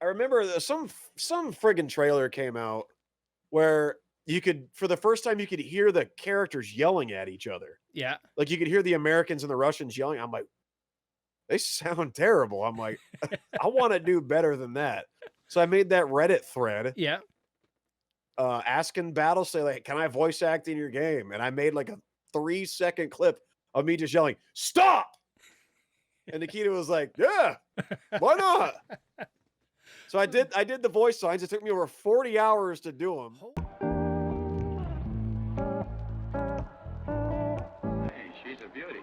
I remember some friggin' trailer came out where you could for the first time, you could hear the characters yelling at each other. Yeah. Like, you could hear the Americans and the Russians yelling. I'm like, "They sound terrible." I'm like, "I wanna do better than that." So I made that Reddit thread, Yeah. asking Battlestate, like, "Can I voice act in your game?" And I made, like, a 3-second clip of me just yelling, "Stop!" And Nikita was like, "Yeah, why not?" So I did the voice signs. It took me over 40 hours to do them. Ho Hey, she's a beauty.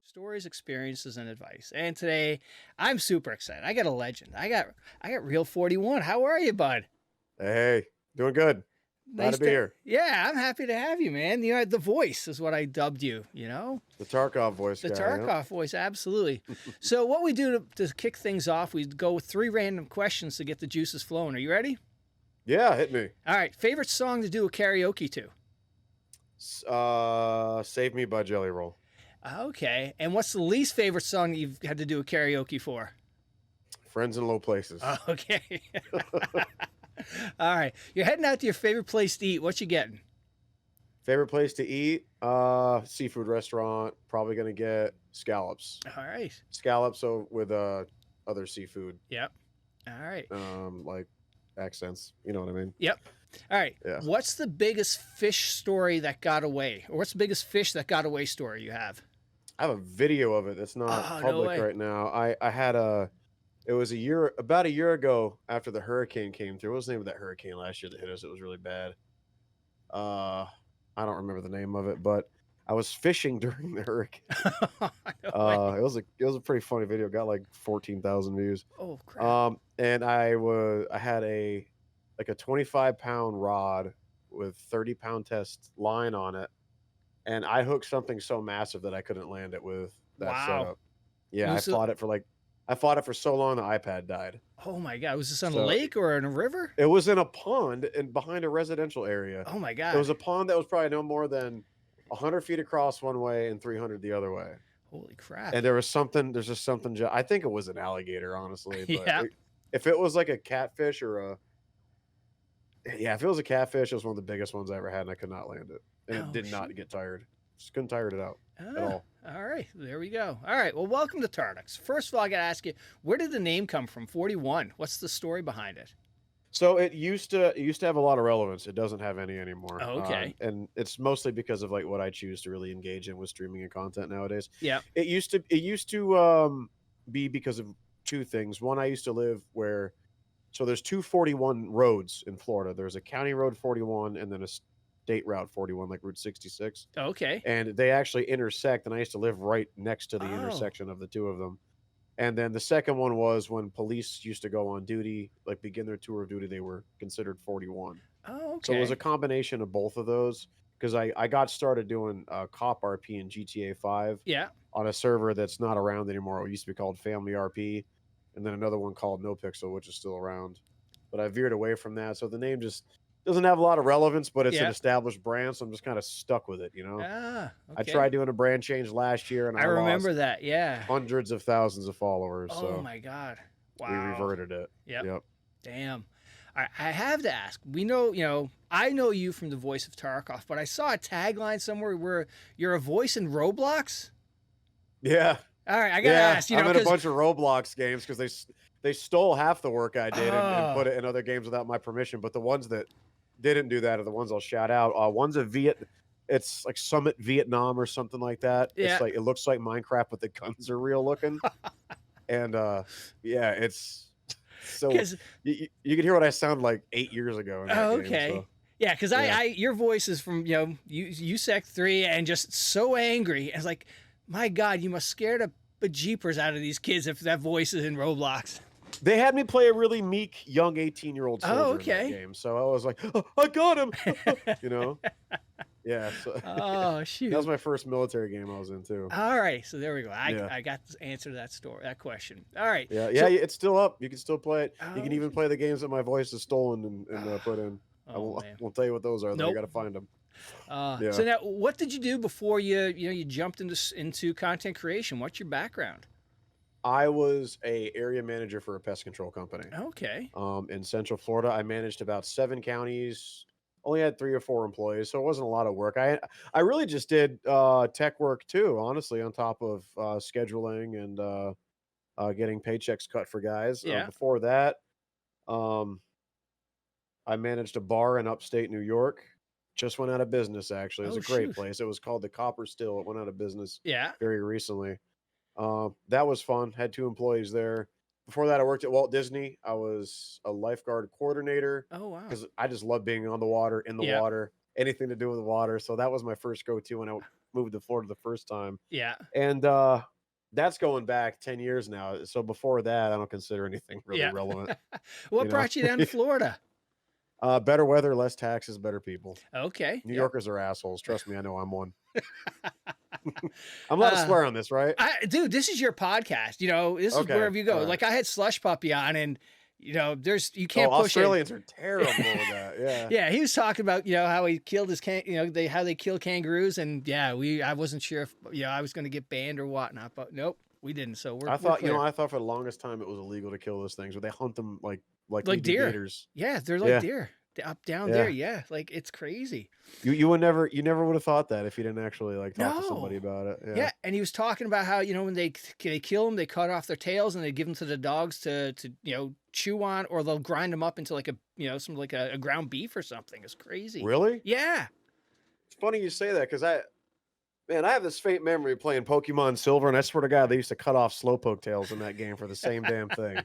Stories, experiences, and advice. And today, I'm super excited. I got a legend. I got real 41. How are you, bud? Hey, doing good. Glad Nice to be to here. Yeah, I'm happy to have you, man. You know, the voice is what I dubbed you, The Tarkov voice The guy, yep. Tarkov voice, absolutely. So what we do to kick things off, we go with 3 random questions to get the juices flowing. Are you ready? Yeah, hit me. All right. Favorite song to do a karaoke to? Save Me by Jelly Roll. Okay. And what's the least favorite song that you've had to do a karaoke for? Friends in Low Places. Okay. All right. You're heading out to your favorite place to eat. What you getting? Favorite place to eat? Seafood restaurant. Probably gonna get scallops. All right. Scallops with other seafood, Yep. All right. like accents. You know what I mean? Yep. All right. Yeah. What's the biggest fish story that got away? Or what's the biggest fish that got away story you have? I have a video of it that's not Oh, no public way. right now. I had it was about a year ago after the hurricane came through. What was the name of that hurricane last year that hit us? It was really bad. Uh, I don't remember the name of it, but I was fishing during the hurricane. No way. It was a pretty funny video. Got like 14,000 views. Oh, crap. And I had like a 25-pound rod with 30-pound test line on it, and I hooked something so massive that I couldn't land it with that Wow. setup. Yeah, Was it- I fought it for so long the iPad died. Oh, my God. Was this on a So lake or in a river? it was in a pond and behind a residential area. Oh, my It God. was a pond that was probably no more than 100 feet across one way and 300 the other way. Holy crap. And there's just something, I think it was an alligator, honestly. But Yeah. if it was like a catfish if it was a catfish, it was one of the biggest ones I ever had, and I could not land it. And Oh, it did not shoot. get tired. Just couldn't tire it out at Ah, all. all right. There we go. All right. Well, welcome to Tardux. First of all, I got to ask you, where did the name come from? 41. What's the story behind it? So it used to have a lot of relevance. It doesn't have any anymore. Oh, okay. And it's mostly because of like what I choose to really engage in with streaming and content nowadays. Yep. It used to be because of two things. One, I used to live where there's two 41 roads in Florida. There's a county road 41 and then a state route 41, like Route 66. Okay. And they actually intersect, and I used to live right next to the Oh. intersection of the two of them. And then the second one was when police used to go on duty, like begin their tour of duty, they were considered 41. Oh, So it was okay. a combination of both of those, because I got started doing cop RP in GTA 5 Yeah. on a server that's not around anymore. It used to be called Family RP, and then another one called No Pixel, which is still around. But I veered away from that, so the name just doesn't have a lot of relevance, but it's an Yeah. established brand, so I'm just kind of stuck with it, Ah, I okay. tried doing a brand change last year, and I I remember lost that. Yeah. hundreds of thousands of followers, Oh, so my God. we Wow. reverted it. Yep. Yep. Damn. I have to ask. We know, I know you from the Voice of Tarkov, but I saw a tagline somewhere where you're a voice in Roblox. Yeah. All right, I gotta ask. I'm in a 'Cause- bunch of Roblox games because they stole half the work I did and put Oh. it in other games without my permission. But the ones that didn't do that are the ones I'll shout out. One's it's like Summit Vietnam or something like that. Yeah. It's like it looks like Minecraft, but the guns are real looking. And yeah, it's so 'Cause- you can hear what I sound like 8 years ago. In that Oh, game, okay. so. Yeah, because Yeah. your voice is from USEC 3 and just so angry. It's like, my God, you must scare the bejeepers out of these kids if that voice is in Roblox. They had me play a really meek young 18-year-old soldier Oh, in okay. that game, so I was like, "Oh, I got him," you know. Yeah, so Oh, that shoot. was my first military game I was in too. All right, so there we go. Yeah. I got the answer to that question. All right. Yeah, So, it's still up. You can still play it. You can oh, even play the games that my voice is stolen and put in. I oh won't man. won't tell you what those are though. You Nope. got to find them. So Yeah. now, what did you do before you jumped into content creation? What's your background? I was a area manager for a pest control company. Okay. In Central Florida. I managed about 7 counties. Only had 3 or 4 employees, so it wasn't a lot of work. I really just did tech work too, honestly, on top of scheduling and getting paychecks cut for guys. Yeah. Before that, um, I managed a bar in upstate New York. Just went out of business, actually. It was Oh a great shoot. place. It was called the Copper Still. It went out of business Yeah. very recently. That was fun. Had 2 employees there. Before that, I worked at Walt Disney. I was a lifeguard coordinator Oh wow. because I just love being on the water, in the Yeah. water, anything to do with the water. So that was my first go-to when I moved to Florida the first time. Yeah. And that's going back 10 years now. So before that, I don't consider anything really Yeah. relevant, What you know. brought you down to Florida? Better weather, less taxes, better people. Okay. New Yep. Yorkers are assholes. Trust me, I know I'm one. I'm allowed to swear on this, right? Dude, this is your podcast. You know, this is Okay, wherever you go. all right. Like I had Slush Puppy on, and you Oh, can't push it. Australians are terrible with that. Yeah. Yeah, he was talking about how he killed his how they kill kangaroos, and yeah, I wasn't sure if I was going to get banned or whatnot, but nope, we didn't. So we're I thought, clear. I thought for the longest time it was illegal to kill those things, but they hunt them like we Like do deer. gators. Yeah, they're like Yeah. deer. Up down Yeah. there, yeah, like it's crazy. You never would have thought that if you didn't actually like talk to somebody No. about it. Yeah. Yeah, and he was talking about how when they kill them, they cut off their tails and they give them to the dogs to chew on, or they'll grind them up into like a ground beef or something. It's crazy. Really? Yeah. It's funny you say that because I have this faint memory of playing Pokemon Silver, and I swear to God, they used to cut off Slowpoke tails in that game for the same damn thing.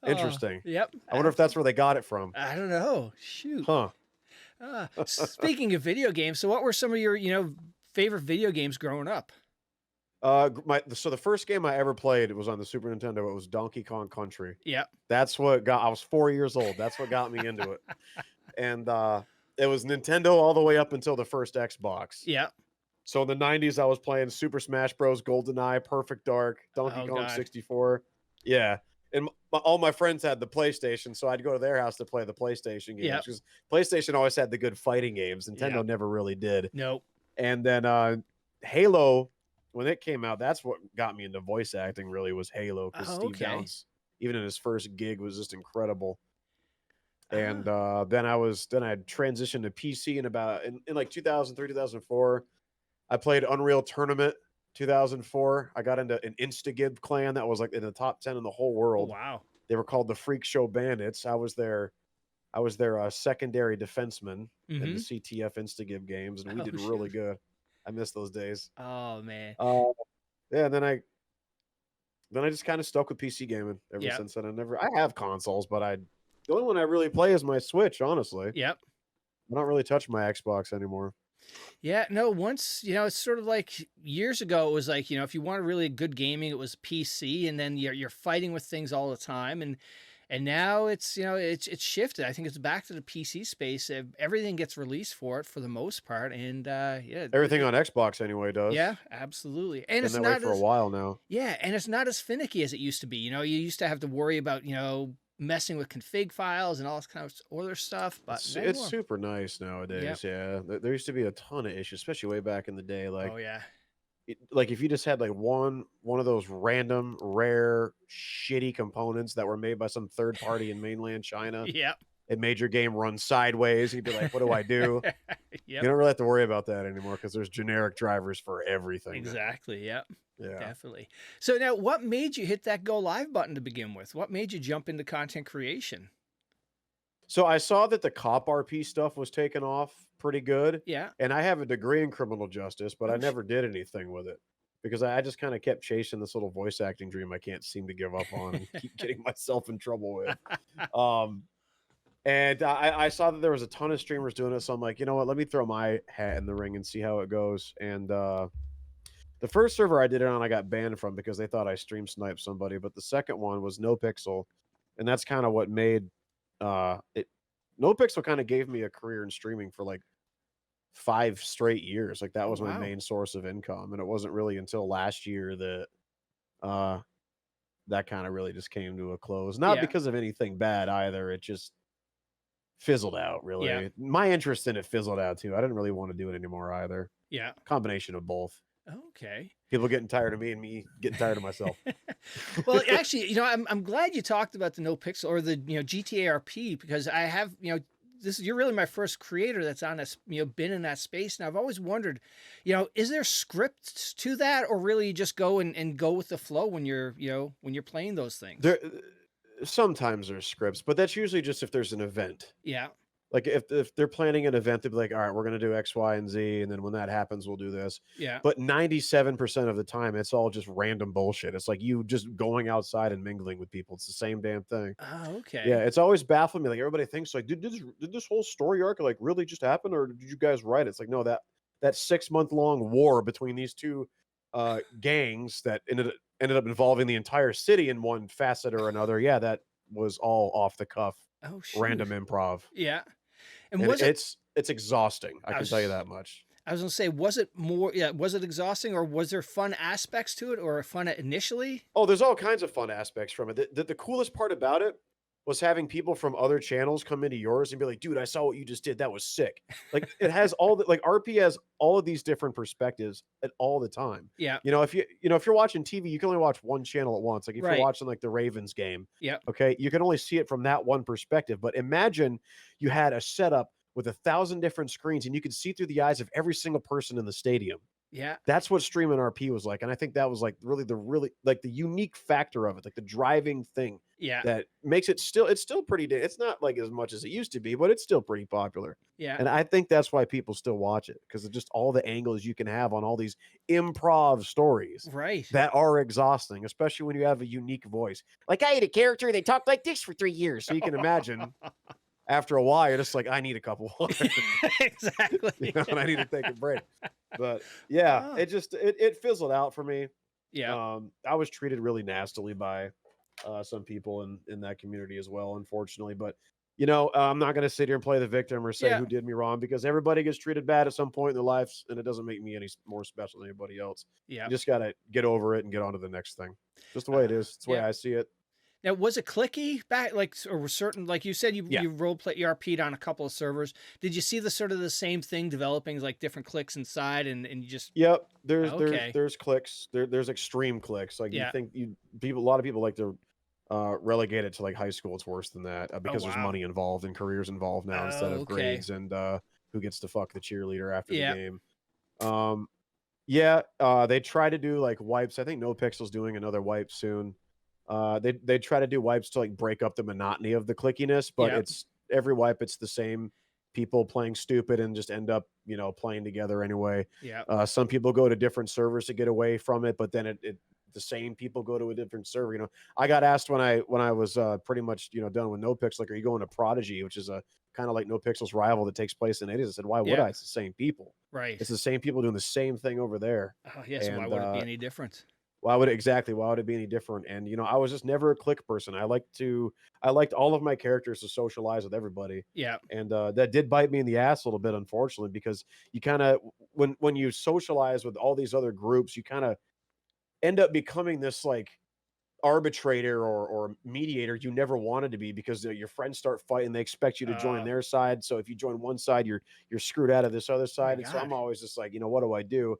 Interesting. Yep. I wonder if that's where they got it from. I don't know. Shoot. Huh. Speaking of video games, so what were some of your favorite video games growing up? So the first game I ever played was on the Super Nintendo. It was Donkey Kong Country. Yep. That's what I was 4 years old. That's what got me into it. And it was Nintendo all the way up until the first Xbox. Yep. So in the 90s, I was playing Super Smash Bros, GoldenEye, Perfect Dark, Donkey Kong God. 64. Yeah. And all my friends had the PlayStation, so I'd go to their house to play the PlayStation games. Because PlayStation always had the good fighting games. Nintendo never really did. Nope. And then Halo, when it came out, that's what got me into voice acting, really, was Halo. Because Steve Downes, even in his first gig, was just incredible. And then I transitioned to PC in like 2003, 2004. I played Unreal Tournament 2004. I got into an Instagib clan that was like in the top 10 in the whole world. Oh, wow. They were called the Freak Show Bandits. I was their secondary defenseman in the CTF Instagib games, and we did really good. I miss those days. Oh man. Yeah, and then I just kind of stuck with PC gaming ever since then. I have consoles, but the only one I really play is my Switch, honestly. Yep. I don't really touch my Xbox anymore. Yeah, no, once, it's sort of like years ago, it was like, if you wanted really good gaming, it was PC, and then you're fighting with things all the time. And now it's, it's shifted. I think it's back to the PC space. Everything gets released for it for the most part. And everything on Xbox anyway does. Yeah, absolutely. And it's that not way for a while now. Yeah, and it's not as finicky as it used to be. You used to have to worry about, messing with config files and all this kind of other stuff, but it's super nice nowadays. Yeah, there used to be a ton of issues, especially way back in the day. Like, oh yeah, like if you just had like one of those random, rare, shitty components that were made by some third party in mainland China, it made your game run sideways. You'd be like, "What do I do?" You don't really have to worry about that anymore because there's generic drivers for everything. Exactly. Yep. Yeah, definitely. So now, what made you hit that go live button to begin with? What made you jump into content creation? So I saw that the cop RP stuff was taken off pretty good. Yeah. And I have a degree in criminal justice, but I never did anything with it because I just kind of kept chasing this little voice acting dream I can't seem to give up on and keep getting myself in trouble with. And I saw that there was a ton of streamers doing it. So I'm like, you know what? Let me throw my hat in the ring and see how it goes. And the first server I did it on, I got banned from because they thought I stream sniped somebody. But the second one was NoPixel. And that's kind of what made it. NoPixel kind of gave me a career in streaming for like 5 straight years. Like that Oh, was my wow. main source of income, and it wasn't really until last year that uh that kind of really just came to a close. Not Yeah. because of anything bad either. It just fizzled out Yeah. really. My interest in it fizzled out too. I didn't really want to do it anymore either. Yeah. Combination of both. Okay. People getting tired of me and me getting tired of myself. Well, actually, I'm glad you talked about the no pixel or the GTARP because I have this you're really my first creator that's on this been in that space, and I've always wondered, is there scripts to that, or really you just go and go with the flow when you're when you're playing those things? There sometimes there's scripts, but that's usually just if there's an event. Yeah. Like if they're planning an event, they'd be like, "All right, we're gonna do X, Y, and Z, and then when that happens, we'll do this." Yeah. But 97% of the time, it's all just random bullshit. It's like you just going outside and mingling with people. It's the same damn thing. Oh, Yeah, okay. it's always baffled me. Like everybody thinks, like, did this whole story arc like really just happen, or did you guys write it? It's like no, that 6 month long war between these two gangs that ended up involving the entire city in one facet or another. Yeah, that was all off the cuff, Oh, shoot. random improv. Yeah. And And was it? it's exhausting, I I can tell you was that much. I was gonna say, was it more? Yeah, was it exhausting, or was there fun aspects to it, or fun initially? Oh, there's all kinds of fun aspects from it. The coolest part about it was having people from other channels come into yours and be like, "Dude, I saw what you just did. That was sick." Like, it has all the like, RP has all of these different perspectives at all the time. Yeah. If you're watching TV, you can only watch one channel at once. Like, if you're Right. watching, like, the Ravens game, Yep. okay, you can only see it from that one perspective, but imagine you had a setup with 1,000 different screens, and you could see through the eyes of every single person in the stadium. Yeah. That's what streaming RP was like, and I think that was, like, really like, the unique factor of it, like, the driving thing Yeah. that makes it's still pretty it's not, like, as much as it used to be, but it's still pretty popular, Yeah. and I think that's why people still watch it because of just all the angles you can have on all these improv stories Right. that are exhausting, especially when you have a unique voice. Like, I had a character, they talked like this for 3 years, so you can imagine after a while, you're just like, "I need a couple more," Exactly. and I need to take a break. But yeah, Oh, it fizzled out for me. yeah. I was treated really nastily by some people in that community as well, unfortunately. But I'm not going to sit here and play the victim or say Yeah. who did me wrong because everybody gets treated bad at some point in their lives, and it doesn't make me any more special than anybody else. Yeah. You just got to get over it and get on to the next thing. Just the way it Uh, is. It's the way yeah. I see it. Now, was it clicky back, like, or was certain, like you said, you Yeah. you role play ERP'd on a couple of servers. Did you see the sort of the same thing developing, like different clicks inside, and you just Yep. There's there's okay, there's clicks. There's extreme clicks. Like you yeah. think you people a lot of people like to relegate it to like high school. It's worse than that Oh, because there's wow. money involved and careers involved now instead Oh, of okay. grades and who gets to fuck the cheerleader after the Yeah. game. Um, yeah, they try to do like wipes. I think No Pixel's doing another wipe soon. They try to do wipes to like break up the monotony of the clickiness, but Yeah. it's every wipe it's the same people playing stupid and just end up playing together anyway. Yeah. Some people go to different servers to get away from it, but then it the same people go to a different server. I got asked when I was pretty much done with No Pixel, like, are you going to Prodigy, which is a kind of like No Pixel's rival that takes place in 80s? I said, why would Yeah. I? It's the same people. Right. It's the same people doing the same thing over there. Oh, yeah. So why And would it be any different? why would it be any different? And I was just never a click person. I liked all of my characters to socialize with everybody. Yeah. And that did bite me in the ass a little bit, unfortunately, because you kind of when you socialize with all these other groups, you kind of end up becoming this like arbitrator or mediator you never wanted to be because your friends start fighting. They expect you to join Uh, their side. So if you join one side, you're screwed out of this other oh my side. And so I'm God. always just like, what do I do?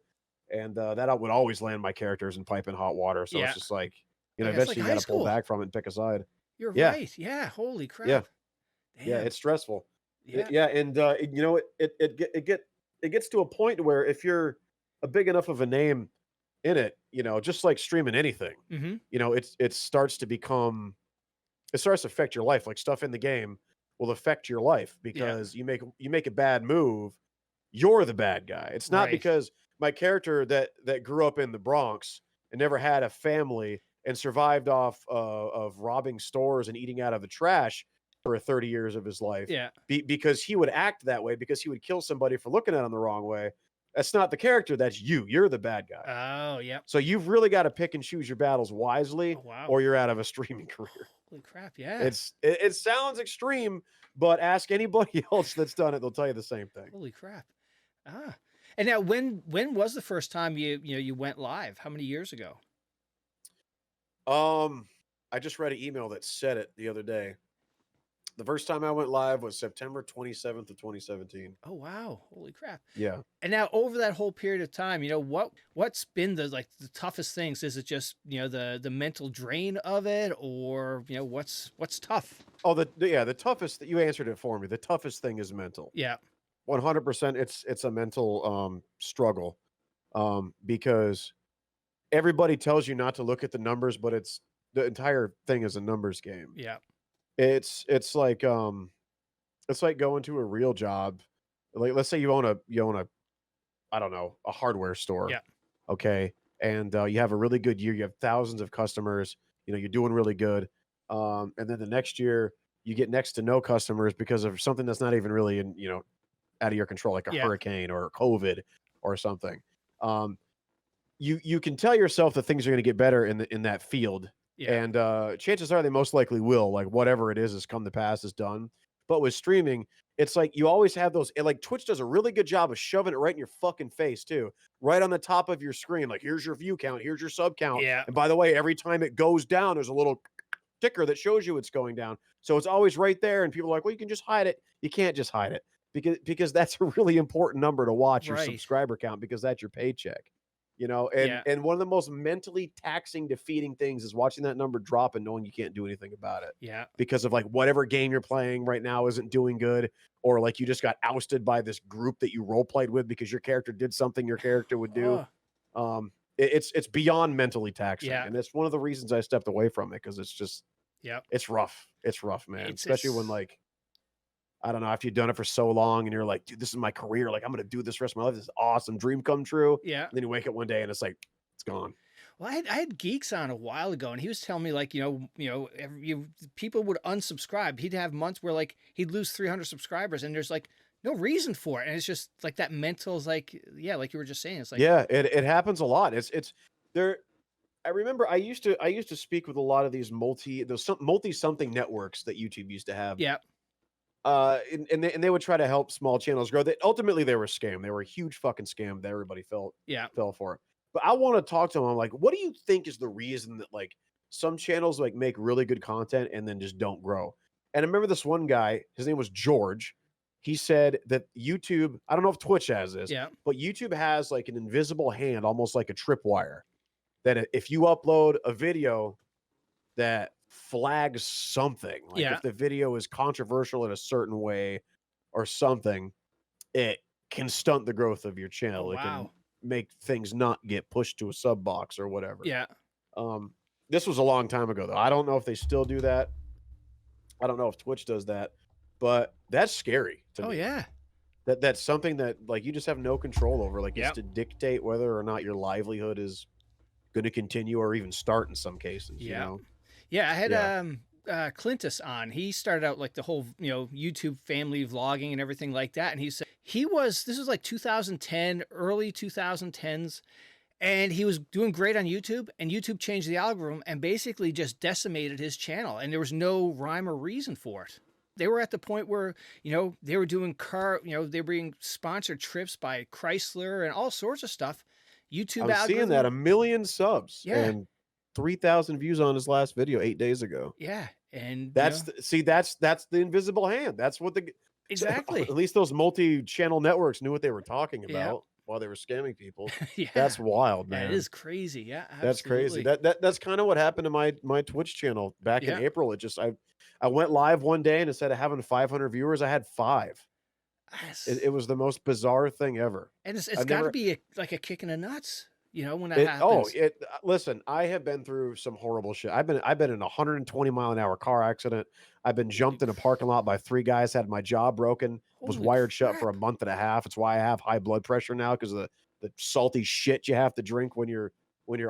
And that would always land my characters in piping hot water. So it's Yeah. just like, Oh, yeah. It's like eventually you high got to pull school. back from it and pick a side. You're Yeah, right. Yeah. Holy yeah, crap. yeah. Damn. It's stressful. Yeah. Yeah, and it gets to a point where if you're a big enough of a name in it, just like streaming anything, Mm-hmm. it starts to become it starts to affect your life. Like stuff in the game will affect your life Yeah. because you make a bad move, you're the bad guy. It's not Right. because my character that grew up in the Bronx and never had a family and survived off of robbing stores and eating out of the trash for 30 years of his life Yeah. because he would act that way because he would kill somebody for looking at him the wrong way. That's not the character. That's you. You're the bad guy. Oh, yep. So you've really got to pick and choose your battles wisely, Oh, wow. or you're out of a streaming career. Holy crap. Yeah. It sounds extreme, but ask anybody else that's done it; they'll tell you the same thing. Holy crap. Ah. And now when was the first time you went live? How many years ago? I just read an email that said it the other day. The first time I went live was September 27th of 2017. Oh wow. Holy crap. Yeah. And now over that whole period of time, what's been the toughest things? Is it just, the mental drain of it, or, what's tough? Oh, the toughest, you answered it for me. The toughest thing is mental. Yeah. 100%. It's a mental struggle. Because everybody tells you not to look at the numbers, but the entire thing is a numbers game. Yeah. It's like going to a real job. Like, let's say you own a I don't know, a hardware store. Yeah. Okay. And you have a really good year. You have thousands of customers. You're doing really good. And then the next year you get next to no customers because of something that's not even really out of your control, like a Yeah. hurricane or COVID or something. Um, you can tell yourself that things are going to get better in that field, Yeah. and chances are they most likely will. Like, whatever it is come to pass is done. But with streaming, it's like you always have those. And like, Twitch does a really good job of shoving it right in your fucking face too, right on the top of your screen. Like, here's your view count, here's your sub count, Yeah. and by the way, every time it goes down, there's a little ticker that shows you it's going down. So it's always right there, and people are like, well, you can just hide it. You can't just hide it because that's a really important number to watch, your Right. subscriber count, because that's your paycheck. Yeah. And one of the most mentally taxing, defeating things is watching that number drop and knowing you can't do anything about it Yeah. because of like whatever game you're playing right now isn't doing good, or like you just got ousted by this group that you role played with because your character did something your character would do. It's beyond mentally taxing, Yeah. and it's one of the reasons I stepped away from it, because Yep. it's rough. It's rough, man. It's Especially when, it's like, I don't know, after you've done it for so long and you're like, dude, this is my career. Like, I'm going to do this rest of my life. This is awesome. Dream come true. Yeah. And then you wake up one day and it's like, it's gone. Well, I had Geeks on a while ago, and he was telling me, like, people would unsubscribe. He'd have months where, like, he'd lose 300 subscribers, and there's like no reason for it, and it's just like that mental is like, yeah, like you were just saying, it's like, Yeah, it happens a lot. It's there. I remember I used to speak with a lot of these multi something networks that YouTube used to have. yeah, And they would try to help small channels grow. That ultimately they were a scam. They were a huge fucking scam that everybody fell for. But I want to talk to them. I'm like, what do you think is the reason that, like, some channels like make really good content and then just don't grow? And I remember this one guy, his name was George. He said that YouTube, I don't know if Twitch has this, yeah, but YouTube has like an invisible hand, almost like a tripwire, that if you upload a video that flags something, like yeah. if the video is controversial in a certain way or something, it can stunt the growth of your channel. Oh, It can wow. make things not get pushed to a sub box or whatever. Yeah. This was a long time ago though. I don't know if they still do that. I don't know if Twitch does that, but that's scary to Oh, me. yeah. That's something that, like, you just have no control over. Like, it's Yep. to dictate whether or not your livelihood is going to continue or even start in some cases. Yeah. Yeah. I had Yeah. Clintus on. He started out like the whole, YouTube family vlogging and everything like that. And he said this was like 2010, early 2010s. And he was doing great on YouTube, and YouTube changed the algorithm and basically just decimated his channel. And there was no rhyme or reason for it. They were at the point where, they were doing they were being sponsored trips by Chrysler and all sorts of stuff. YouTube I'm seeing that, 1 million subs Yeah. and 3,000 views on his last video 8 days ago. Yeah. And That's the invisible hand. That's what exactly. at least those multi-channel networks knew what they were talking Yeah. about while they were scamming people. Yeah. That's wild, man. That is crazy. Yeah, That's crazy. That's kind of what happened to my Twitch channel back in Yeah. April. I went live one day, and instead of having 500 viewers, I had 5. It was the most bizarre thing ever. And it's I've got to never- be like a kick in the nuts, when that happens. Listen, I have been through some horrible shit. I've been in a 120-mile-an-hour car accident. I've been jumped in a parking lot by 3 guys, had my jaw broken, was Holy wired shut for a crap. month and a half. It's why I have high blood pressure now, because of the salty shit you have to drink when you're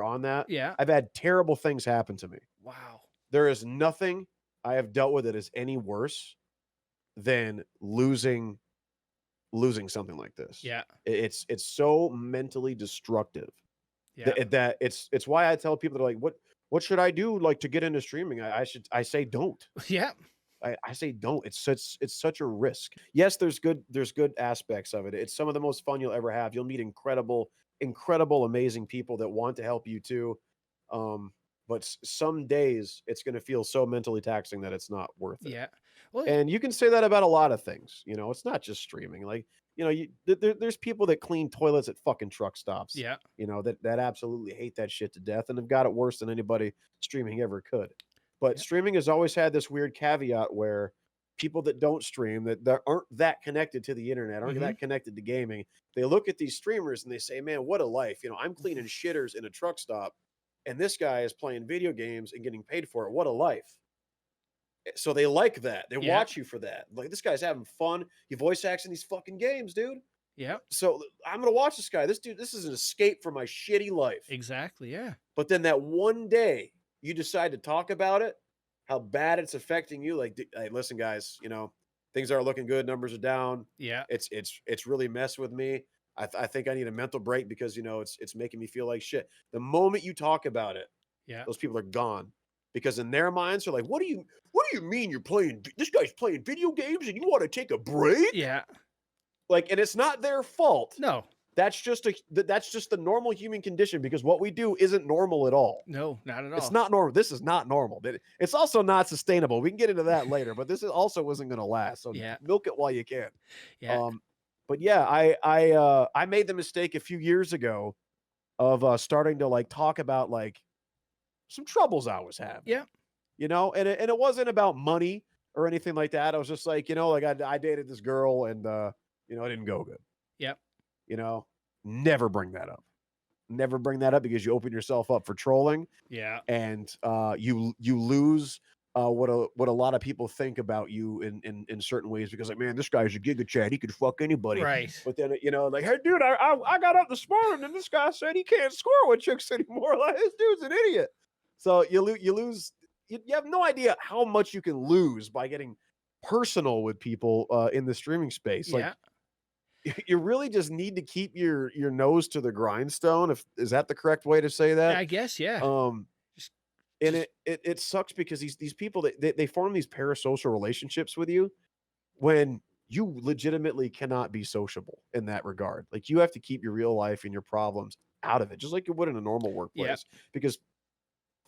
on that. Yeah. I've had terrible things happen to me. Wow. There is nothing I have dealt with that is any worse than losing something like this. Yeah. It's so mentally destructive. Yeah. That it's why I tell people, they're like, what should I do, like, to get into streaming? I say don't. Yeah. I say don't. It's such a risk. Yes, there's good aspects of it. It's some of the most fun you'll ever have. You'll meet incredible, amazing people that want to help you too. But some days it's going to feel so mentally taxing that it's not worth it. Yeah. Well, And you can say that about a lot of things. It's not just streaming. Like, there's people that clean toilets at fucking truck stops. yeah. That absolutely hate that shit to death and have got it worse than anybody streaming ever could. But Yeah. streaming has always had this weird caveat where people that don't stream, that aren't that connected to the internet, aren't Mhm. that connected to gaming, they look at these streamers and they say, man, what a life. I'm cleaning shitters in a truck stop, and this guy is playing video games and getting paid for it. What a life. So they like that. They Yeah. watch you for that. Like, this guy's having fun. He voice acts in these fucking games, dude. Yeah. So I'm gonna watch this guy. This dude, this is an escape from my shitty life. Exactly. Yeah. But then that one day you decide to talk about it, how bad it's affecting you. Like, hey, listen, guys, things aren't looking good. Numbers are down. Yeah. It's really messed with me. I think I need a mental break because it's making me feel like shit. The moment you talk about it, Yeah. those people are gone. Because in their minds, they're like, what do you mean you're playing? This guy's playing video games and you want to take a break? Yeah. Like, and it's not their fault. No. That's just the normal human condition, because what we do isn't normal at all. No, not at all. It's not normal. This is not normal. It's also not sustainable. We can get into that later, but this also wasn't going to last. So Yeah. milk it while you can. Yeah. But yeah, I made the mistake a few years ago of starting to like talk about like some troubles I was having. Yeah. And it wasn't about money or anything like that. I was just like, like I dated this girl and it didn't go good. Yep. Never bring that up. Never bring that up, because you open yourself up for trolling, Yeah. and you lose what a lot of people think about you in certain ways, because like, man, this guy's a giga chad, he could fuck anybody. Right. But then like, hey dude, I got up this morning and this guy said he can't score with chicks anymore. Like, this dude's an idiot. So you lose. You have no idea how much you can lose by getting personal with people in the streaming space. Like, Yeah. you really just need to keep your nose to the grindstone. Is that the correct way to say that? I guess. Yeah. Just, And it sucks, because these people that they form these parasocial relationships with you when you legitimately cannot be sociable in that regard. Like, you have to keep your real life and your problems out of it, just like you would in a normal workplace. Because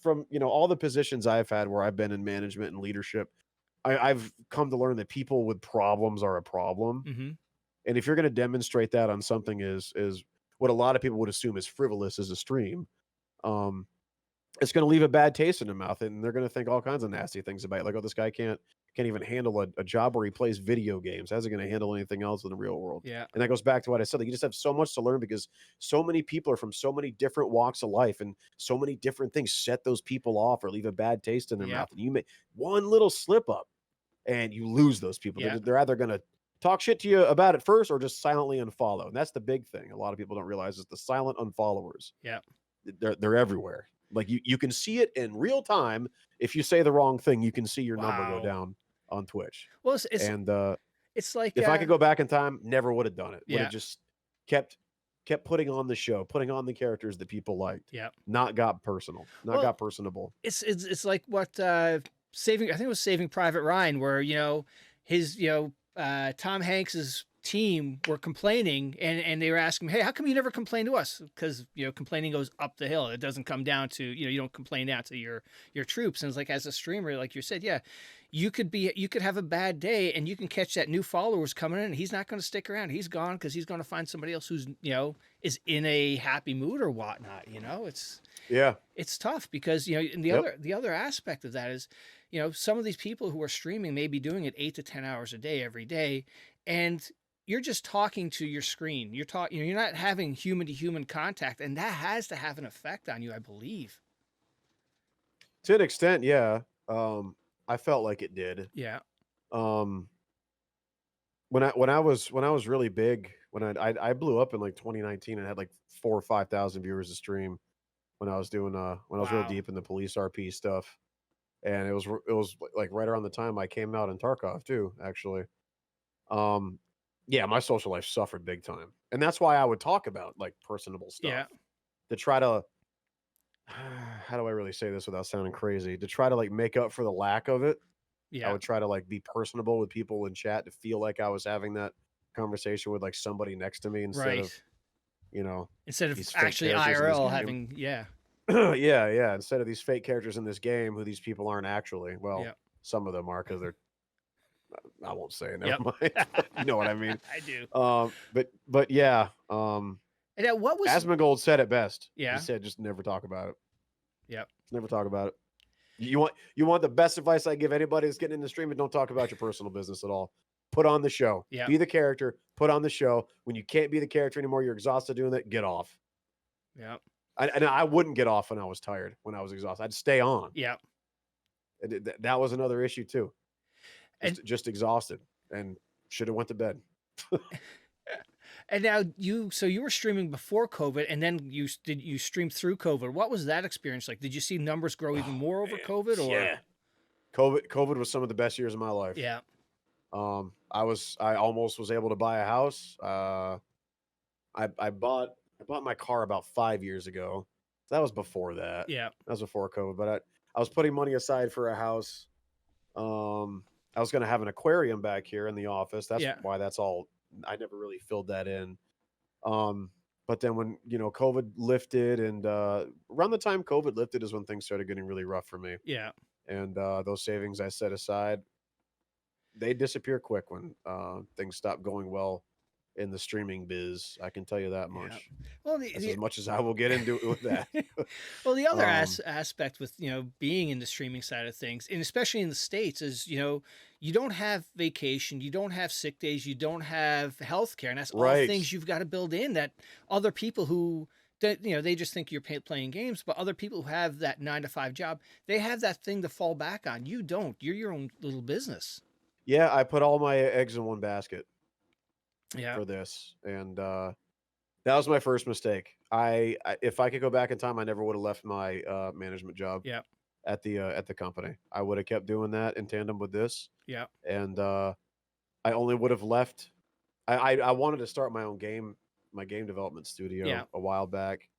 from all the positions I've had where I've been in management and leadership, I've come to learn that people with problems are a problem. mhm. And if you're going to demonstrate that on something is what a lot of people would assume is frivolous as a stream, it's going to leave a bad taste in their mouth, and they're going to think all kinds of nasty things about it. Like, oh, this guy can't even handle a job where he plays video games. How's he going to handle anything else in the real world? Yeah. And that goes back to what I said. Like, you just have so much to learn, because so many people are from so many different walks of life, and so many different things set those people off or leave a bad taste in their Yeah. mouth. And you make one little slip up and you lose those people. Yeah. They're either going to talk shit to you about it first or just silently unfollow. And that's the big thing a lot of people don't realize, is the silent unfollowers. Yeah. They're everywhere. Like, you can see it in real time. If you say the wrong thing, you can see your number go Wow. down on Twitch. Well, it's And it's like if I could go back in time, never would have done it. Would Yeah. have just kept putting on the show, putting on the characters that people liked. Yeah. Not got personal, not Well, got personable. It's like what Saving I think it was Saving Private Ryan, where his Tom Hanks's team were complaining, and they were asking him, hey, how come you never complain to us? Because complaining goes up the hill. It doesn't come down to you don't complain down to your troops. And it's like, as a streamer, like you said, yeah, you could have a bad day, and you can catch that new followers coming in, and he's not going to stick around. He's gone because he's going to find somebody else who's is in a happy mood or whatnot. It's tough, because and the other aspect of that is, some of these people who are streaming may be doing it 8 to 10 hours a day every day, and you're just talking to your screen. You're talking, you're not having human to human contact, and that has to have an effect on you, I believe. To an extent, yeah. I felt like it did. Yeah. Um, when I was really big, when I blew up in like 2019 and had like 4,000 or 5,000 viewers a stream when I was doing when I was real Wow. deep in the police RP stuff, and it was like right around the time I came out in Tarkov too, actually. Yeah, my social life suffered big time, and that's why I would talk about like personable stuff Yeah. to try to how do I really say this without sounding crazy? To try to like make up for the lack of it. I Yeah. would try to like be personable with people in chat to feel like I was having that conversation with like somebody next to me instead of, Right. you know, Instead of these fake actually characters in this IRL game. having, yeah. Yeah. Instead of these fake characters in this game who these people aren't actually. Well, Yeah. some of them are because they're, I won't say it, never Yep. mind. But you know what I mean? I do. But yeah, And now what was, Asmongold said it best. He yeah. said, just never talk about it. Yep. Just never talk about it. You want the best advice I give anybody that's getting into streaming? Don't talk about your personal business at all. Put on the show. Yeah. Be the character. Put on the show. When you can't be the character anymore, you're exhausted doing that. Get off. Yeah. I wouldn't get off when I was tired, when I was exhausted. I'd stay on. Yeah. That was another issue too. And Just exhausted and should have went to bed. and now you were streaming before COVID, and then you stream through COVID. What was that experience like? Did you see numbers grow even more over COVID, or Yeah. COVID was some of the best years of my life. yeah. I almost was able to buy a house. I bought my car about 5 years ago. That was before that. Yeah. That was before COVID. But I was putting money aside for a house. I was going to have an aquarium back here in the office. That's why that's all. I never really filled that in. But then when COVID lifted, and around the time COVID lifted is when things started getting really rough for me. Yeah. And those savings I set aside, they disappear quick when things stop going well in the streaming biz. I can tell you that much. Yeah. Well, That's as much as I will get into it with that. well, the other aspect with being in the streaming side of things, and especially in the States, is you don't have vacation, you don't have sick days, you don't have health care, and that's all things you've got to build in that other people who they just think you're playing games, but other people who have that 9-to-5 job, they have that thing to fall back on. You don't. You're your own little business. Yeah, I put all my eggs in one basket. Yeah. For this, and that was my first mistake. If I could go back in time, I never would have left my management job. Yeah. At the company, I would have kept doing that in tandem with this. Yeah. And I only would have left. I wanted to start my game development studio a while back,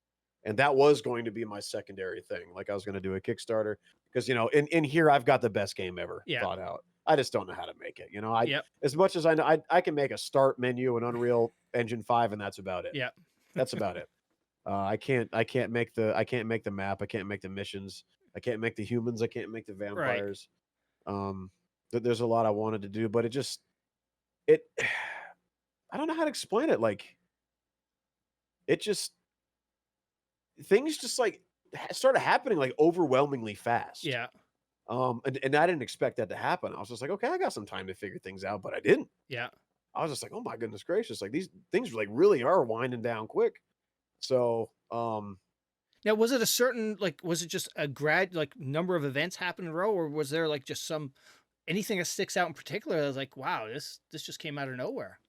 and that was going to be my secondary thing. Like I was going to do a Kickstarter because in here I've got the best game ever thought out. I just don't know how to make it. As much as I know, I can make a start menu in Unreal Engine 5, and that's about it. Yeah, that's about it. I can't make the map. I can't make the missions. I can't make the humans. I can't make the vampires. Right. There's a lot I wanted to do, but I don't know how to explain it. Like things just like started happening like overwhelmingly fast. Yeah. And I didn't expect that to happen. I was just like, okay, I got some time to figure things out, but I didn't. Yeah. I was just like, oh my goodness gracious. Like these things like really are winding down quick. So, now was it a certain, was it just a number of events happen in a row, or was there like just anything that sticks out in particular that was like, wow, this just came out of nowhere?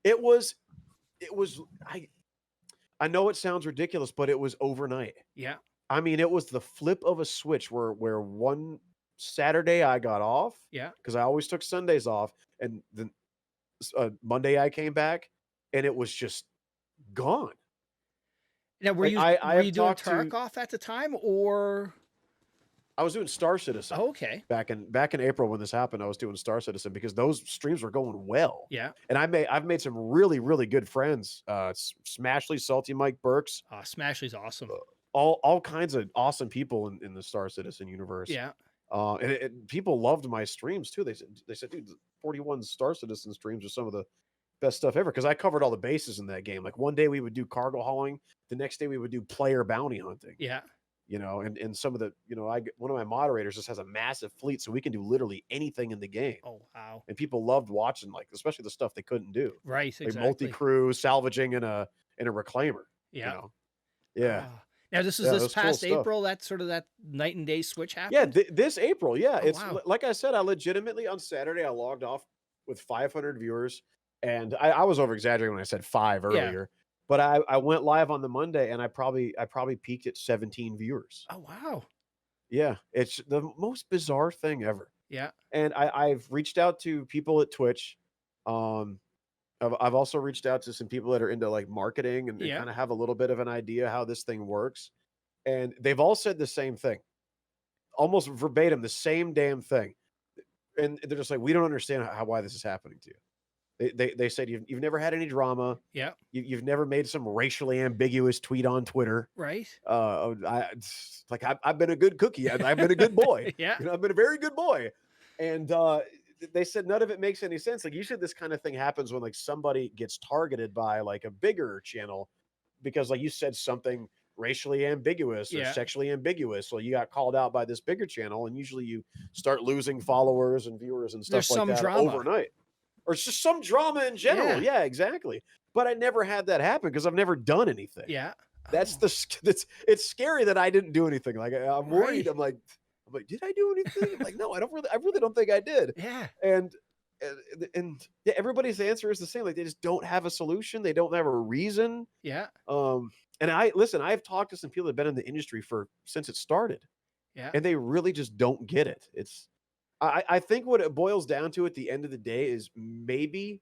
It was, I know it sounds ridiculous, but it was overnight. Yeah. I mean, it was the flip of a switch where one Saturday I got off. Yeah. Because I always took Sundays off. And then Monday I came back and it was just gone. Now, were you doing Tarkov at the time, or? I was doing Star Citizen. Oh, okay. Back in April when this happened, I was doing Star Citizen because those streams were going well. Yeah. And I've made some really, really good friends. Smashly, Salty Mike Burks. Smashly's awesome. All kinds of awesome people in the Star Citizen universe. Yeah. And people loved my streams too. They said, dude, 41 Star Citizen streams are some of the best stuff ever because I covered all the bases in that game. Like one day we would do cargo hauling, the next day we would do player bounty hunting. Yeah. And some of the, one of my moderators just has a massive fleet, so we can do literally anything in the game. Oh wow! And people loved watching, like especially the stuff they couldn't do. Right. Exactly. Like multi-crew salvaging in a reclaimer. Yeah. Yeah. Now this is this past cool April. That's sort of that night and day switch happened. Yeah, this April. Yeah, it's like I said. I legitimately on Saturday I logged off with 500 viewers, and I was over exaggerating when I said 5 earlier. But I went live on the Monday, and I probably peaked at 17 viewers. Oh wow! Yeah, it's the most bizarre thing ever. Yeah, and I've reached out to people at Twitch. I've also reached out to some people that are into like marketing and kind of have a little bit of an idea how this thing works. And they've all said the same thing, almost verbatim, the same damn thing. and they're just like, we don't understand why this is happening to you. They said you've never had any drama. Yeah. You've never made some racially ambiguous tweet on Twitter. Right. I've been a good cookie. I've been a good boy. Yeah. I've been a very good boy. And they said none of it makes any sense. Like usually this kind of thing happens when like somebody gets targeted by like a bigger channel because like you said something racially ambiguous or sexually ambiguous. So you got called out by this bigger channel, and usually you start losing followers and viewers and stuff There's like some that drama. overnight. Or it's just some drama in general. Yeah, exactly. But I never had that happen because I've never done anything. Yeah. That's it's scary that I didn't do anything. Like I'm worried. I'm like, did I do anything? I'm like, no, I really don't think I did. Yeah. And yeah, everybody's answer is the same. Like they just don't have a solution. They don't have a reason. Yeah. And I've talked to some people that have been in the industry since it started. Yeah. And they really just don't get it. I think what it boils down to at the end of the day is maybe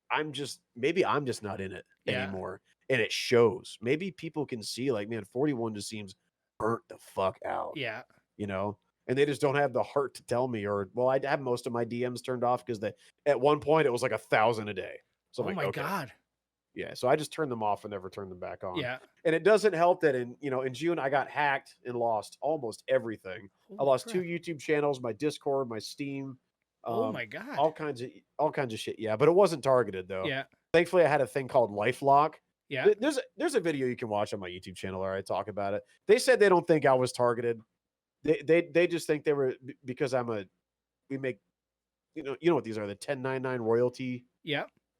I'm just not in it anymore. And it shows. Maybe people can see like, man, 41 just seems burnt the fuck out. Yeah. You know? And they just don't have the heart to tell me, or well, I have most of my DMs turned off because at one point it was like 1,000 a day. So I'm like, okay. God. Yeah. So I just turned them off and never turned them back on. Yeah. And it doesn't help that in June I got hacked and lost almost everything. I lost 2 YouTube channels, my Discord, my Steam. Oh my God. All kinds of shit. Yeah, but it wasn't targeted though. Yeah. Thankfully, I had a thing called LifeLock. Yeah. There's a video you can watch on my YouTube channel where I talk about it. They said they don't think I was targeted. They just think they were because we make you know what these are, the 1099 royalty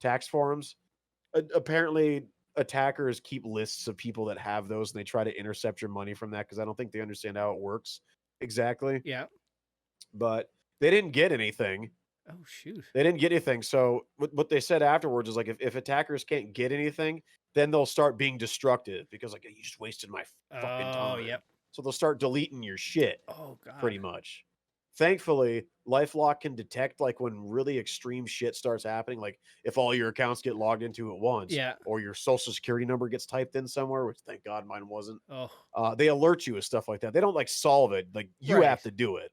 tax forms. Apparently attackers keep lists of people that have those and they try to intercept your money from that because I don't think they understand how it works exactly. Yeah. But they didn't get anything. Oh shoot. They didn't get anything. So what they said afterwards is like if attackers can't get anything, then they'll start being destructive because like you just wasted my fucking time. Oh, yep. So they'll start deleting your shit. Oh God. Pretty much. Thankfully, LifeLock can detect like when really extreme shit starts happening, like if all your accounts get logged into at once, or your social security number gets typed in somewhere, which thank God mine wasn't. Oh. They alert you with stuff like that. They don't like solve it. Like you have to do it.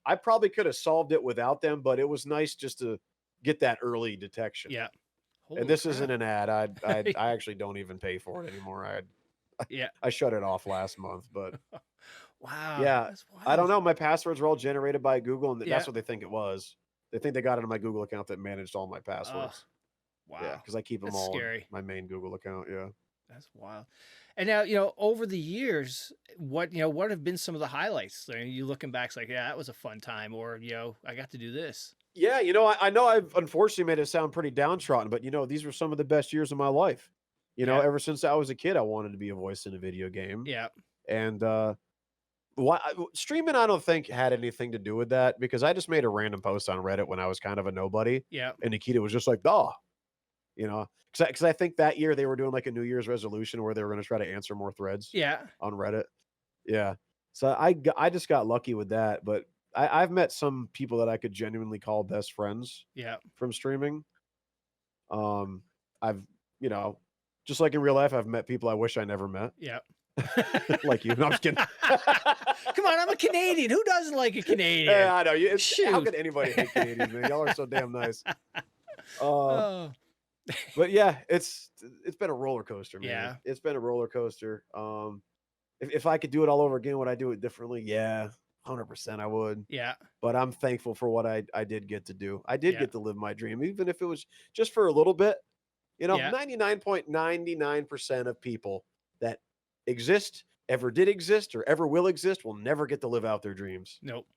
I probably could have solved it without them, but it was nice just to get that early detection. Yeah. Holy and this crap. Isn't an ad. I actually don't even pay for it anymore. I shut it off last month, but wow. Yeah. I don't know. My passwords were all generated by Google, and that's what they think it was. They think they got it on my Google account that managed all my passwords. Wow. Yeah, because I keep them all scary. on my main Google account. Yeah. That's wild. And now, over the years, what have been some of the highlights? You looking back, it's like, yeah, that was a fun time, or, I got to do this. Yeah. I know I've unfortunately made it sound pretty downtrodden, but these were some of the best years of my life. Ever since I was a kid, I wanted to be a voice in a video game. Yeah. And, streaming, I don't think had anything to do with that because I just made a random post on Reddit when I was kind of a nobody. Yeah. And Nikita was just like, because I think that year they were doing like a New Year's resolution where they were going to try to answer more threads. Yeah. On Reddit. Yeah. So I just got lucky with that, but I've met some people that I could genuinely call best friends. Yeah. From streaming. I've just like in real life, I've met people I wish I never met. Yeah. Like you. No, I'm just kidding. Come on, I'm a Canadian. Who doesn't like a Canadian? Yeah, I know. How could anybody hate Canadians, man? Y'all are so damn nice. But yeah, it's been a roller coaster, man. Yeah. It's been a roller coaster. If I could do it all over again, would I do it differently? Yeah, 100% I would. Yeah. But I'm thankful for what I did get to do. I did get to live my dream, even if it was just for a little bit. 99.99% of people that exist, ever did exist, or ever will exist will never get to live out their dreams. Nope.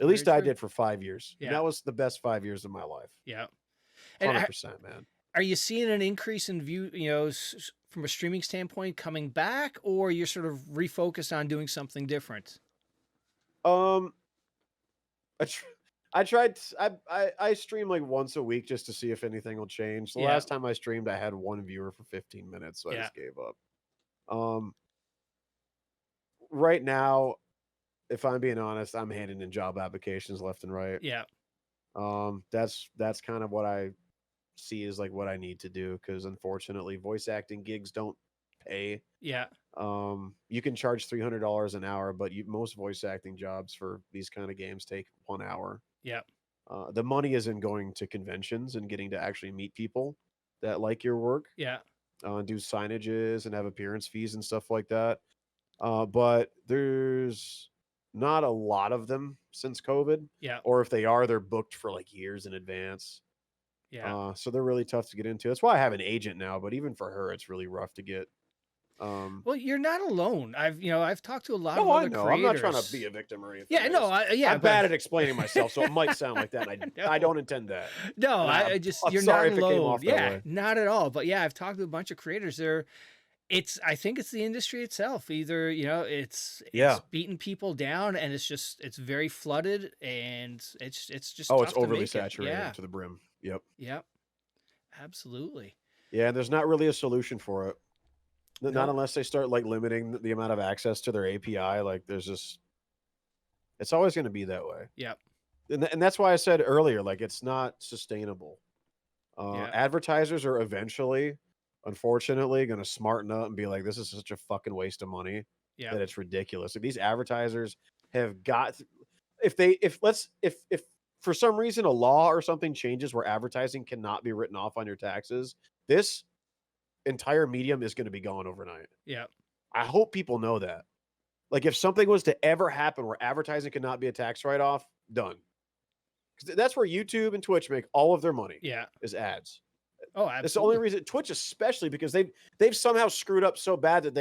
At least I did for 5 years. Yeah. And that was the best 5 years of my life. Yeah. 100%, man. Are you seeing an increase in view, from a streaming standpoint coming back, or you're sort of refocused on doing something different? I stream like once a week just to see if anything will change. The last time I streamed, I had 1 viewer for 15 minutes, so I just gave up. Right now, if I'm being honest, I'm handing in job applications left and right. Yeah. That's kind of what I see as like what I need to do because unfortunately, voice acting gigs don't pay. Yeah. You can charge $300 an hour, but most voice acting jobs for these kind of games take 1 hour. Yeah. The money is in going to conventions and getting to actually meet people that like your work, Yeah. do signages and have appearance fees and stuff like that. But there's not a lot of them since COVID, Yeah. or if they are, they're booked for like years in advance. Yeah. So they're really tough to get into. That's why I have an agent now, but even for her, it's really rough to get. Well, you're not alone. I've talked to a lot of No, I other know. I'm not trying to creators. be a victim or anything. Yeah, no, I'm but bad at explaining myself, so it might sound like that. And I no, don't intend that. no, And I just I'm you're sorry not if it came alone. off that Yeah, way. not at all. But yeah, I've talked to a bunch of creators. I think it's the industry itself. Either it's Yeah. beating people down, and it's very flooded, and it's just Oh, tough it's to overly make it. saturated Yeah, to the brim. Yep. yep, absolutely. Yeah, and there's not really a solution for it. Not No, unless they start like limiting the amount of access to their API. Like there's just, it's always going to be that way. yep, And that's why I said earlier, like it's not sustainable. yeah, Advertisers are eventually, unfortunately, going to smarten up and be like, this is such a fucking waste of money yep, that it's ridiculous. If these advertisers have got, if for some reason a law or something changes where advertising cannot be written off on your taxes, this entire medium is going to be gone overnight. yep. I hope people know that. Like if something was to ever happen where advertising could not be a tax write-off, done. Because that's where YouTube and Twitch make all of their money. Yeah. Is ads. Oh, That's the only absolutely. reason. Twitch especially, because they've somehow screwed up so bad that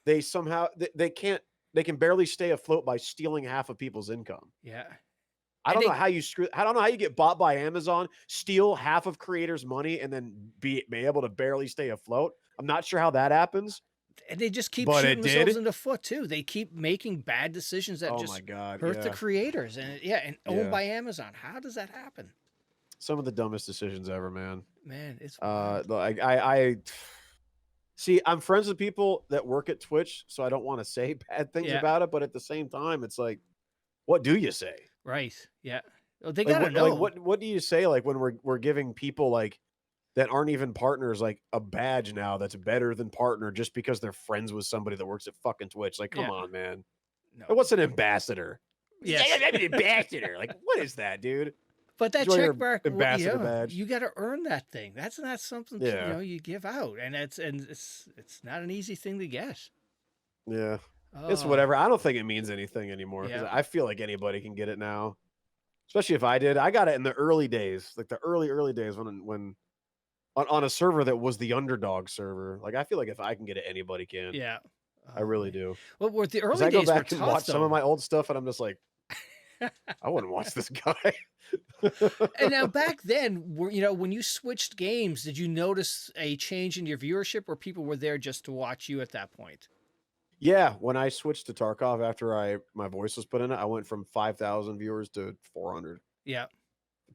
they somehow they can barely stay afloat by stealing half of people's income. Yeah. I And don't know they how I don't know how you get bought by Amazon, steal half of creators' money, and then be able to barely stay afloat. I'm not sure how that happens, and they just keep but shooting it themselves did. in the foot too. They keep making bad decisions that Oh my just god, hurt the yeah. creators, and and owned Yeah. by Amazon. How does that happen? Some of the dumbest decisions ever, man. Man, it's wild. Like I see, I'm friends with people that work at Twitch, so I don't want to say bad things Yeah. about it, but at the same time, it's like, what do you say? Right. Yeah. Well, they Like gotta know. what do you say like when we're giving people like that aren't even partners like a badge now that's better than partner just because they're friends with somebody that works at fucking Twitch? Like, come Yeah. on, man. No. And what's an ambassador? Yes. Yeah, I'm an ambassador. Like, what is that, dude? But that Enjoy your check mark, ambassador badge. you got to earn that thing. That's not something Yeah. you give out, and it's not an easy thing to get. Yeah. It's Oh, whatever. I don't think it means anything anymore because Yeah. I feel like anybody can get it now. Especially if I did. I got it in the early days, like the early days when on a server that was the underdog server. Like I feel like if I can get it, anybody can. Yeah. I Oh, really man. do. Well, with the 'Cause early I go days were back and tough watch some of though. my old stuff, and I'm just like, I wouldn't watch this guy. And now back then, when you switched games, did you notice a change in your viewership, or people were there just to watch you at that point? Yeah, when I switched to Tarkov after my voice was put in it, I went from 5,000 viewers to 400. Yeah.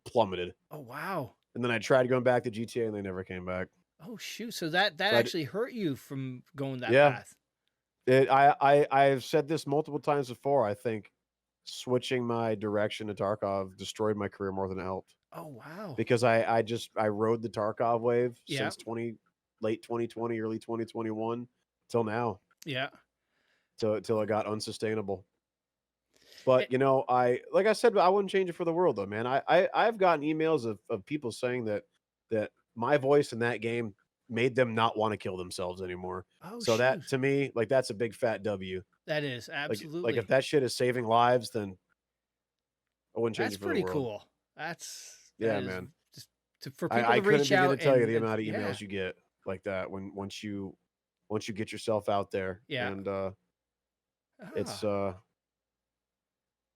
Plummeted. Oh, wow. And then I tried going back to GTA, and they never came back. Oh, shoot. So that So actually hurt you from going that yeah, path. I've said this multiple times before. I think switching my direction to Tarkov destroyed my career more than it helped Oh, wow. because I rode the Tarkov wave Yeah. since late 2020, early 2021 till now, Yeah. till it got unsustainable. Eh, But like I said, I wouldn't change it for the world though, man. I've gotten emails of people saying that my voice in that game made them not want to kill themselves anymore. Oh, So that shoot. to me, like that's a big fat W. That is Like if absolutely. that shit is saving lives, then I wouldn't change That's it for the pretty world. cool. That Yeah, is man. just for people I to couldn't reach begin to out tell you the and amount of yeah. emails you get like that once you get yourself out there. Yeah. And it's Ah,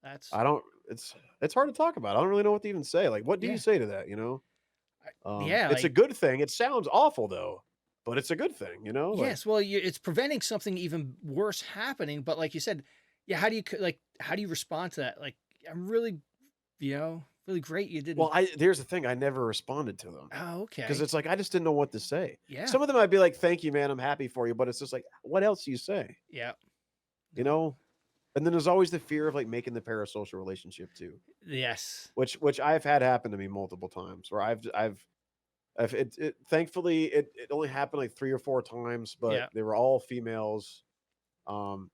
that's I don't it's hard to talk about. I don't really know what to even say. Like what do yeah. you say to that, Yeah, It's a like good thing. It sounds awful though, but it's a good thing, like yes, well, it's preventing something even worse happening, but like you said, yeah, how do you respond to that? Like I'm really, really great you didn't. well, there's the thing, I never responded to them. Oh, Because okay. it's like I just didn't know what to say. Yeah. Some of them I'd be like, "Thank you, man. I'm happy for you," but it's just like, what else do you say? Yeah. You No. know? And then there's always the fear of like making the parasocial relationship too, Yes. which I've had happen to me multiple times where thankfully it only happened like 3 or 4 times, but Yeah. they were all females. Um,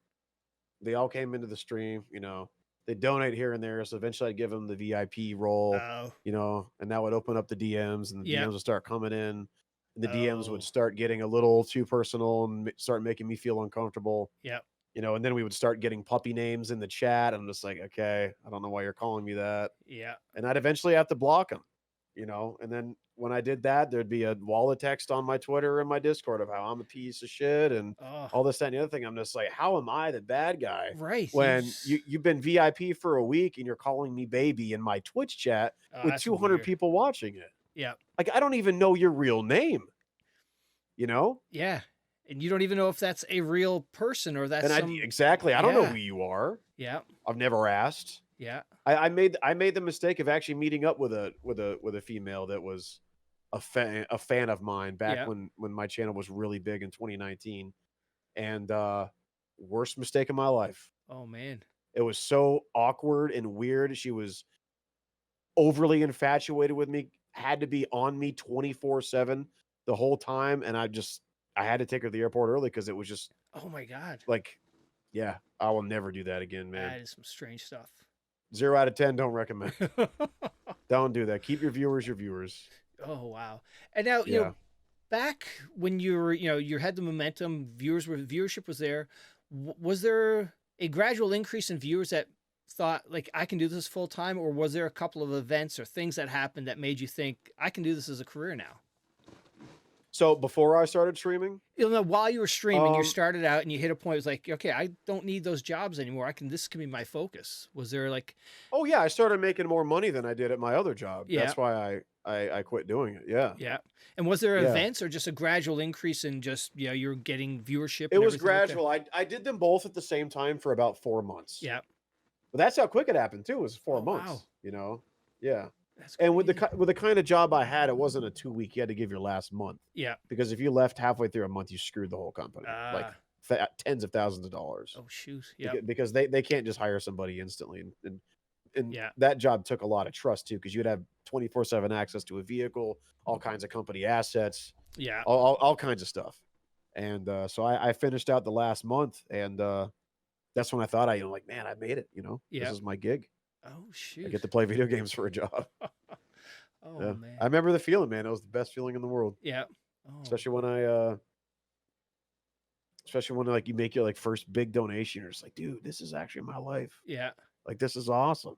they all came into the stream, you know, they donate here and there. So eventually I'd give them the VIP role, Oh, you know, and that would open up the DMs and the yeah. DMs would start coming in. And the DMs would Oh, start getting a little too personal and start making me feel uncomfortable, yeah. you know, and then we would start getting puppy names in the chat. I'm just like, okay, I don't know why you're calling me that. Yeah. And I'd eventually have to block them, you know. And then when I did that, there'd be a wall of text on my Twitter and my Discord of how I'm a piece of shit and Oh, all this, that, and the other thing. I'm just like, how am I the bad guy right. when you've been VIP for a week and you're calling me baby in my Twitch chat Oh, with that's 200 weird. people watching it? Yeah. Like, I don't even know your real name, you know? Yeah. And you don't even know if that's a real person or that's And I some. exactly, I don't know Yeah. who you are. Yeah. I've never asked. Yeah. I made the mistake of actually meeting up with a female that was a fan of mine back Yeah. when my channel was really big in 2019, and worst mistake of my life. Oh, man. It was so awkward and weird. She was overly infatuated with me, had to be on me 24/7 the whole time, and I had to take her to the airport early because it was just Oh, my God. like, yeah, I will never do that again, man. That is some strange stuff. 0 out of 10, don't recommend. Don't do that. Keep your viewers your viewers. Oh, wow. And now, Yeah. back when you were, you had the momentum, viewership was there. Was there a gradual increase in viewers that thought like I can do this full time, or was there a couple of events or things that happened that made you think I can do this as a career now? So before I started streaming, While you were streaming, you um, started out and you hit a point. It was like, okay, I don't need those jobs anymore. This can be my focus. Was there like, oh yeah, I started making more money than I did at my other job. yeah, That's why I quit doing it. Yeah. yeah. And was there Yeah. events or just a gradual increase in just, you're getting viewership It and was everything like that? gradual. I did them both at the same time for about 4 months. Yeah. But that's how quick it happened too, was 4 Oh, months, wow. you know? Yeah. That's And with crazy. the kind of job I had, it wasn't a 2 week. You had to give your last month Yeah. because if you left halfway through a month, you screwed the whole company, like tens of thousands of dollars. Oh, shoot. Yeah. Because they can't just hire somebody instantly, and Yeah. that job took a lot of trust too, because you'd have 24/7 access to a vehicle, all kinds of company assets, Yeah. all kinds of stuff. And so I finished out the last month, and that's when I thought like, man, I made it. You know, Yeah. this is my gig. Oh, I shoot. get to play video games for a job. Oh, Yeah. man. I remember the feeling, man. It was the best feeling in the world, Yeah. Oh, especially when like you make your like first big donation. You're just like, dude, this is actually my life. yeah. Like, this is awesome.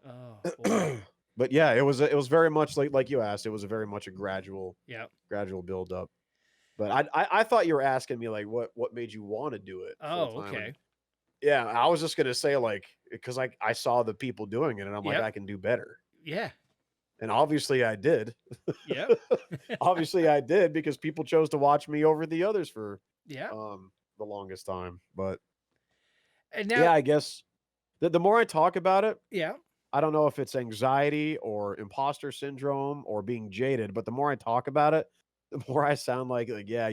Oh, boy. But yeah, it was very much like you asked. It was a very much a gradual Yeah. build up. But I thought you were asking me like what made you want to do it Oh, full time. okay. And yeah, I was just gonna say like because I saw the people doing it and I'm like, Yep. I can do better. Yeah. And obviously I did. Yep. Obviously I did because people chose to watch me over the others for Yeah. the longest time. But And yeah, now, I guess the more I talk about it, yeah. I don't know if it's anxiety or imposter syndrome or being jaded, but the more I talk about it, the more I sound like yeah,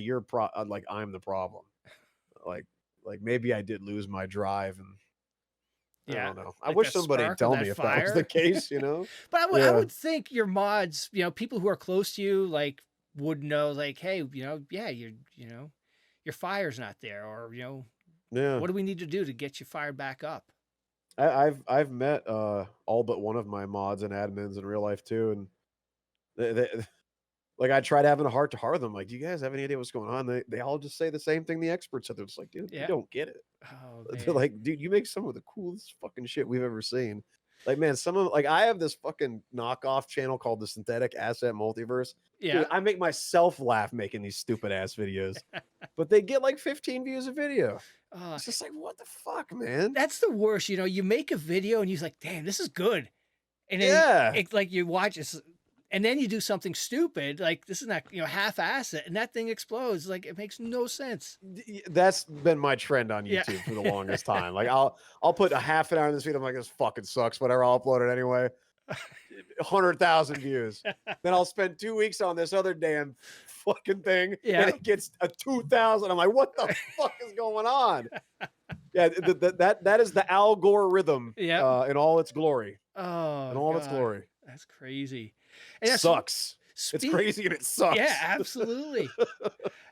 like I'm the problem. Like maybe I did lose my drive, and I Yeah. don't know. I Like wish that somebody spark or tell that me if that was the fire. case, you know? But I Yeah. would think your mods, people who are close to you, like, would know, like, hey, yeah, your fire's not there, or Yeah. what do we need to do to get you fired back up? I've met all but one of my mods and admins in real life too, and they like I tried having a heart to heart with them. Like, do you guys have any idea what's going on? They all just say the same thing the experts said. They're just like, dude, you Yeah. don't get it. Oh, They're man. like, dude, you make some of the coolest fucking shit we've ever seen. Like, man, some of like I have this fucking knockoff channel called the Synthetic Asset Multiverse. Yeah. Dude, I make myself laugh making these stupid ass videos, but they get like 15 views a video. It's just like, what the fuck, man? That's the worst. You make a video and you're like, damn, this is good. And then Yeah. it's like you watch it, and then you do something stupid, like this is not, half-ass it, and that thing explodes. Like, it makes no sense. That's been my trend on Yeah. YouTube for the longest time. Like I'll put a half an hour in this video. I'm like, this fucking sucks. Whatever, I'll upload it anyway. 100,000 views. Then I'll spend 2 weeks on this other damn fucking thing, Yeah. and it gets a 2,000. I'm like, what the fuck is going on? Yeah, that is the algorithm. Yeah. In all its glory. Oh, In all its God. glory. That's crazy. And that's, Sucks. It's Speak crazy and it Yeah, sucks. absolutely.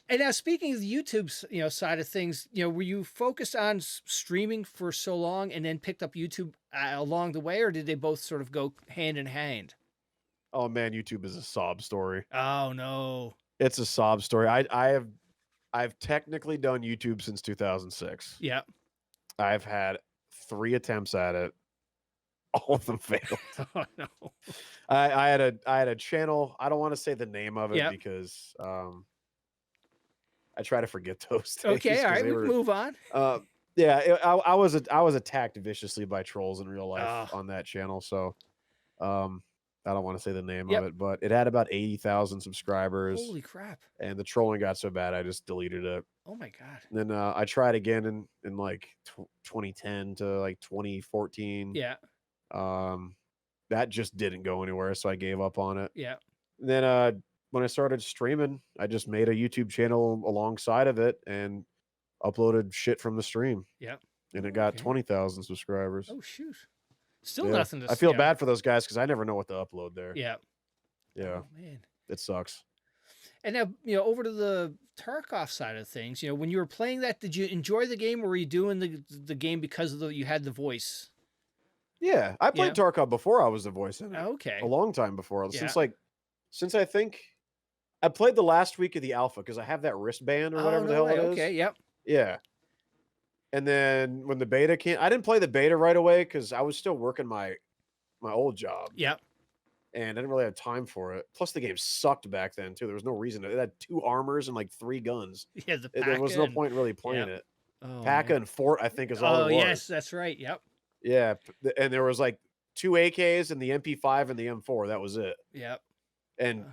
And now speaking of the YouTube's, side of things, were you focused on streaming for so long and then picked up YouTube along the way, or did they both sort of go hand in hand? Oh man, YouTube is a sob story. Oh no. It's a sob story. I've technically done YouTube since 2006. Yeah. I've had 3 attempts at it. All of them failed. Oh no. I had a channel. I don't want to say the name of it Yeah. because I try to forget those days Okay. All because right. they We can were move on. yeah, I was attacked viciously by trolls in real life Oh. on that channel. So I don't want to say the name of Yep. it, but it had about 80,000 subscribers, Holy crap. and the trolling got so bad I just deleted it. Oh my god. And then I tried again in like 2010 to like 2014. Yeah. That just didn't go anywhere, so I gave up on it. Yeah. And then when I started streaming, I just made a YouTube channel alongside of it and uploaded shit from the stream, Yeah. and it got Okay. 20,000 subscribers. Oh shoot. Still Yeah. nothing to I feel bad for those guys because I never know what to upload there. Yeah. Yeah, Oh man. it sucks. And now, over to the Tarkov side of things, when you were playing that, did you enjoy the game, or were you doing the game because of you had the voice? Yeah, I played Yeah. Tarkov before I was the voice in it. Okay. A long time before. Yeah. Since I think I played the last week of the alpha because I have that wristband or whatever the hell it is. Okay. Yep. Yeah. And then when the beta came, I didn't play the beta right away because I was still working my old job. Yep. And I didn't really have time for it. Plus, the game sucked back then too. There was no reason. It had 2 armors and like 3 guns. Yeah. The There was no P.A.K.A. point really playing Yep. it. Oh, P.A.K.A. man. and Fort, I think, is all Oh there was. yes, that's right. Yep. Yeah, and there was like 2 AKs and the MP5 and the M4. That was it. Yep. And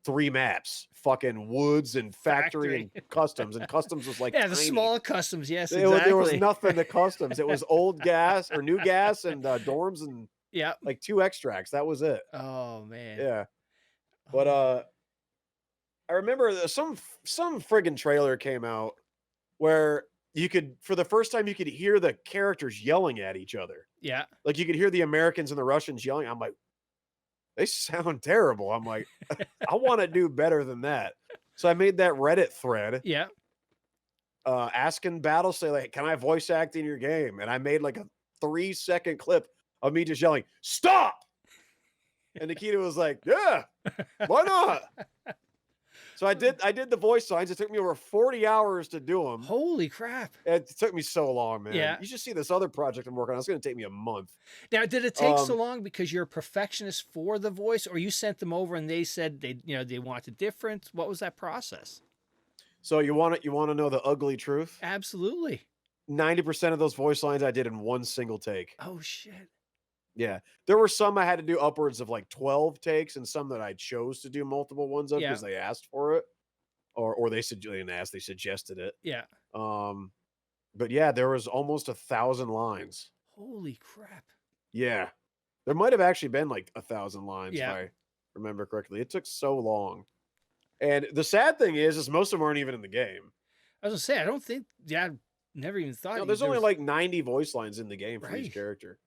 3 maps, fucking woods and factory, Factory. and customs. And customs was like Yeah, the tiny. small customs. Yes, There exactly. was nothing to customs. It was old gas or new gas and dorms and Yep. like 2 extracts. That was it. Oh man. Yeah. But Oh. I remember some friggin' trailer came out where you could, for the first time, you could hear the characters yelling at each other. Yeah. Like you could hear the Americans and the Russians yelling. I'm like, they sound terrible. I'm like, I want to do better than that. So I made that Reddit thread Yeah. asking Battle, say like, can I voice act in your game? And I made like a 3-second clip of me just yelling, stop. And Nikita was like, yeah, why not? So I did the voice signs. It took me over 40 hours to do them. Holy crap. It took me so long, man. Yeah. You should see this other project I'm working on. It's going to take me a month. Now, did it take so long because you're a perfectionist for the voice, or you sent them over and they said they wanted different? What was that process? So you want to know the ugly truth? Absolutely. 90% of those voice lines I did in one single take. Oh shit. Yeah. There were some I had to do upwards of like 12 takes and some that I chose to do multiple ones of because they asked for it. Or they didn't ask, they suggested it. Yeah. But yeah, there was almost 1,000 lines. Holy crap. Yeah. There might have actually been like 1,000 lines if Yeah. I remember correctly. It took so long. And the sad thing is most of them aren't even in the game. I was gonna say, I don't think, I never even thought. No, there's only like 90 voice lines in the game for Right. each character.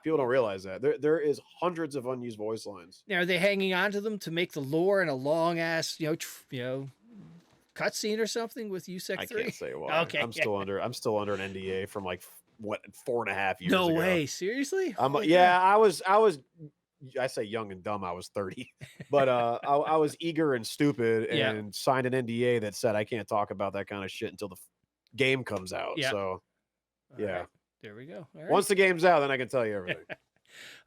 People don't realize that. There is hundreds of unused voice lines. Now, are they hanging on to them to make the lore in a long ass, cutscene or something with USEC 3? I can't say why. Okay. I'm still under an NDA from like 4.5 years No ago. way. Seriously? Yeah, I was I say young and dumb. I was 30, but I was eager and stupid and signed an NDA that said I can't talk about that kind of shit until the game comes out. Yeah. So, All yeah. right. There we go. All right. Once the game's out, then I can tell you everything.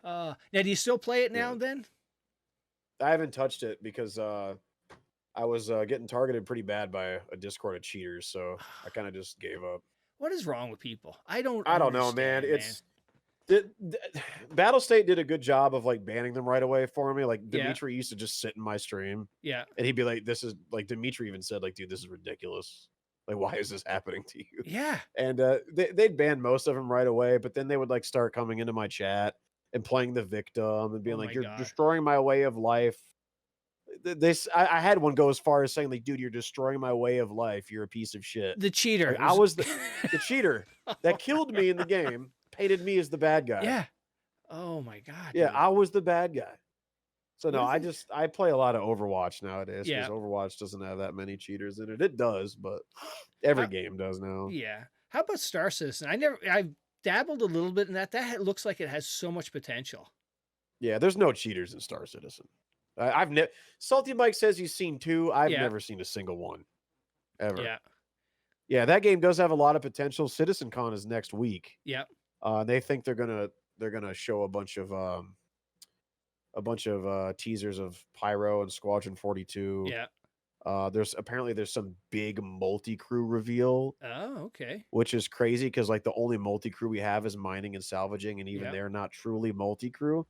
Now, do you still play it now Yeah. and then? I haven't touched it because I was getting targeted pretty bad by a Discord of cheaters, so I kind of just gave up. What is wrong with people? I don't know, man. understand, Battle State did a good job of like banning them right away for me. Like Yeah. Dimitri used to just sit in my stream Yeah. and he'd be like, "This is like," Dimitri even said, "Like, dude, this is ridiculous. Like, why is this happening to you?" Yeah. And they'd ban most of them right away, but then they would like start coming into my chat and playing the victim and being Oh like, my "You're God. destroying my way of life." I had one go as far as saying, like, "Dude, you're destroying my way of life. You're a piece of shit." The cheater. Like, I was the cheater that killed me in the game, painted me as the bad guy. Yeah. Oh my God. Yeah, dude. I was the bad guy. So What no, is it? I play a lot of Overwatch nowadays because Yeah. Overwatch doesn't have that many cheaters in it. It does, but every How, game does now. yeah. How about Star Citizen? I've dabbled a little bit in that. Looks like it has so much potential. Yeah, there's no cheaters in Star Citizen. I've never. Salty Mike says he's seen two. I've Yeah. never seen a single one ever. Yeah. Yeah, that game does have a lot of potential. CitizenCon is next week. Yeah. They think they're gonna show a bunch of teasers of Pyro and Squadron 42. Yeah. There's some big multi-crew reveal, Oh, okay. which is crazy because like the only multi-crew we have is mining and salvaging, and even Yep. they're not truly multi-crew.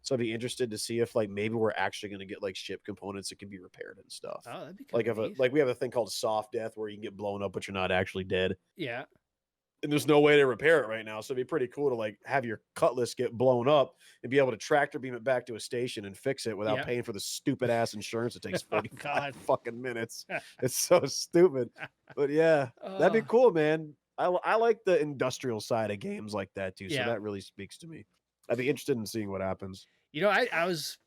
So I'd be interested to see if like maybe we're actually going to get like ship components that can be repaired and stuff. Oh, that'd be kind Like of if neat. we have a thing called soft death where you can get blown up but you're not actually dead. Yeah. And there's no way to repair it right now. So it'd be pretty cool to like have your cutlass get blown up and be able to tractor beam it back to a station and fix it without Yeah. paying for the stupid ass insurance. It takes 45 God. fucking minutes. It's so stupid. But yeah, that'd be cool, man. I like the industrial side of games like that too. So Yeah. that really speaks to me. I'd be interested in seeing what happens. You know, I was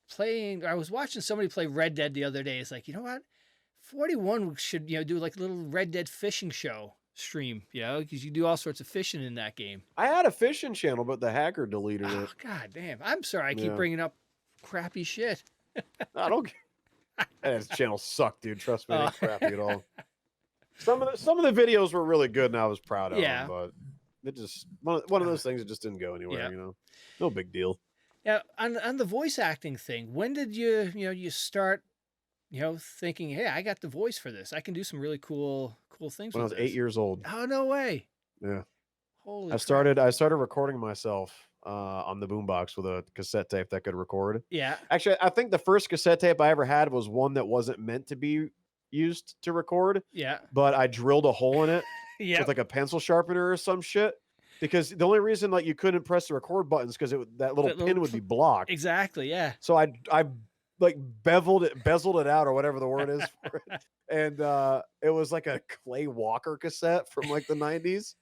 watching somebody play Red Dead the other day. It's like, you know what? 41 should, do like a little Red Dead fishing show stream, because you do all sorts of fishing in that game. I had a fishing channel, but the hacker deleted Oh, it. God damn. I'm sorry I keep Yeah. bringing up crappy shit. I don't. That channel sucked, dude. Trust me, it ain't crappy at all. Some of the videos were really good, and I was proud of Yeah. them. But it just one of those things that just didn't go anywhere. Yeah. No big deal. Now, on the voice acting thing, when did you start, thinking, hey, I got the voice for this. I can do some really cool things When I with was this. 8 years old. Oh, no way. Yeah. Holy I started recording myself on the boombox with a cassette tape that could record. Yeah. Actually, I think the first cassette tape I ever had was one that wasn't meant to be used to record, Yeah. but I drilled a hole in it Yeah. with like a pencil sharpener or some shit. Because the only reason like you couldn't press the record buttons because that little pin would be blocked. Exactly. Yeah. So I like bezeled it out or whatever the word is for it. And it was like a Clay Walker cassette from like the 90s.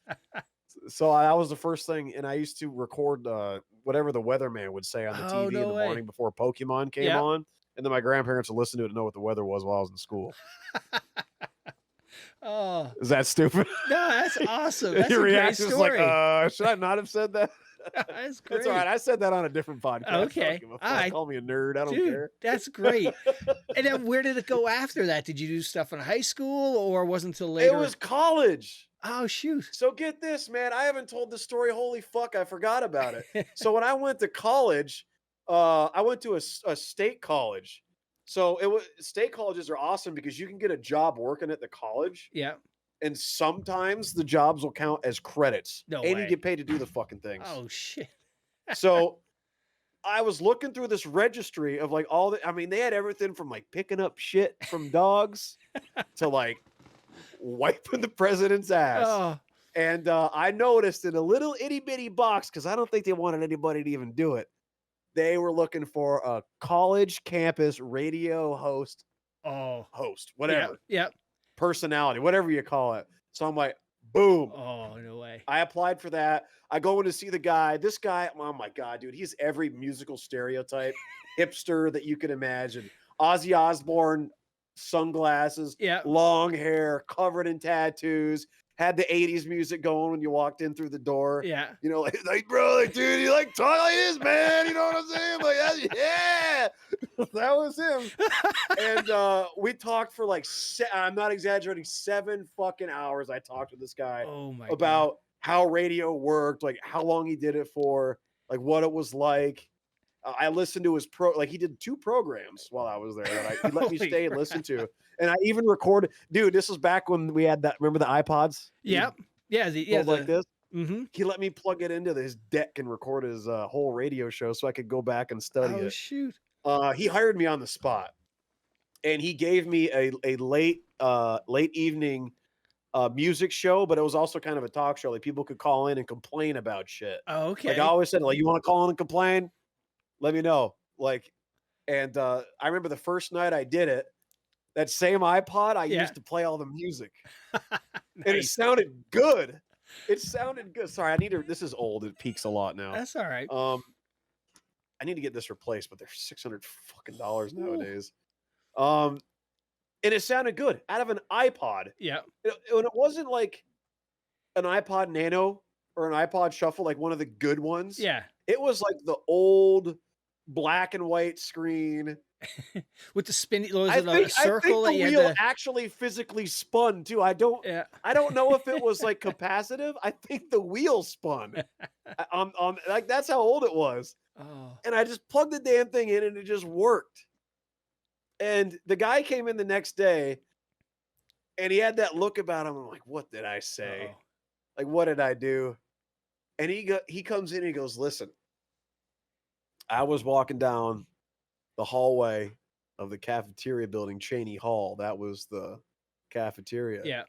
So that was the first thing, and I used to record whatever the weatherman would say on the TV in the morning before Pokemon came on, and then my grandparents would listen to it to know what the weather was while I was in school. Oh, is that stupid? No, that's awesome. That's Your a great reaction was story. like, should I not have said that? That's great. It's all right. I said that on a different podcast. Okay. Call me a nerd. I don't Dude, care. That's great. And then where did it go after that? Did you do stuff in high school or wasn't until later? It was college. Oh, shoot. So get this, man. I haven't told the story. Holy fuck. I forgot about it. So when I went to college, I went to a state college. So state colleges are awesome because you can get a job working at the college. Yeah. And sometimes the jobs will count as credits. No and way. you get paid to do the fucking things. Oh, shit. So I was looking through this registry of like they had everything from like picking up shit from dogs to like wiping the president's ass. Oh. And I noticed in a little itty bitty box, because I don't think they wanted anybody to even do it, they were looking for a college campus radio host, whatever. Yeah. Personality, whatever you call it. So I'm like, boom. Oh, no way. I applied for that. I go in to see the guy. This guy, oh my God, dude, he's every musical stereotype, hipster that you can imagine. Ozzy Osbourne, sunglasses, long hair, covered in tattoos, had the 80s music going when you walked in through the door. Yeah. Like bro, like, dude, you like talk like this, man. You know what I'm saying? Like, yeah. That was him. And we talked for like, I'm not exaggerating, 7 fucking hours. I talked to this guy about how radio worked, like how long he did it for, like what it was like. I listened to his he did 2 programs while I was there that he let me stay and listen to. And I even recorded, dude, this was back when we had that, remember the iPods? Yep. Yeah. Like this. Mm-hmm. He let me plug it into his deck and record his whole radio show so I could go back and study it. Oh, shoot. He hired me on the spot, and he gave me a late evening music show, but it was also kind of a talk show. Like people could call in and complain about shit. Oh, okay. Like I always said, like, you want to call in and complain? Let me know. Like, and I remember the first night I did it, that same iPod I used to play all the music. Nice. And it sounded good. It sounded good. Sorry, this is old. It peaks a lot now. That's all right. I need to get this replaced, but they're $600 fucking dollars Ooh. nowadays. And it sounded good out of an iPod. Yeah. And it wasn't like an iPod Nano or an iPod Shuffle, like one of the good ones. Yeah. It was like the old black and white screen. With the spinny, was I it a circle think that the you had wheel to? actually physically spun too. I don't Yeah. know if it was like capacitive. I think the wheel spun. On like that's how old it was. Oh. And I just plugged the damn thing in and it just worked. And the guy came in the next day and he had that look about him. I'm like, what did I say? Uh-oh. Like, what did I do? And he comes in and he goes, listen, I was walking down the hallway of the cafeteria building, Cheney Hall. That was the cafeteria. Yeah.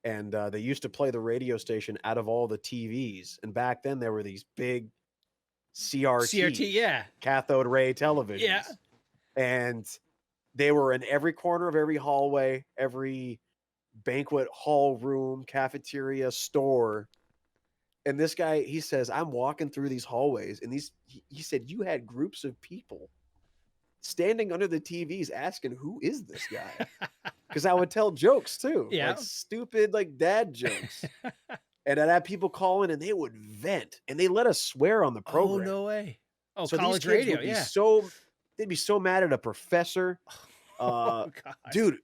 And they used to play the radio station out of all the TVs. And back then there were these big CRT, yeah. cathode ray televisions. Yeah. And they were in every corner of every hallway, every banquet hall room, cafeteria, store. And this guy, he says, I'm walking through these hallways, and he said, you had groups of people standing under the TVs asking, who is this guy? Because I would tell jokes too, Yeah. like stupid, like dad jokes. And I'd have people call in and they would vent, and they let us swear on the program. Oh, no way. Oh, So college these kids radio. would be Yeah. they'd be so mad at a professor. Oh, God. Dude,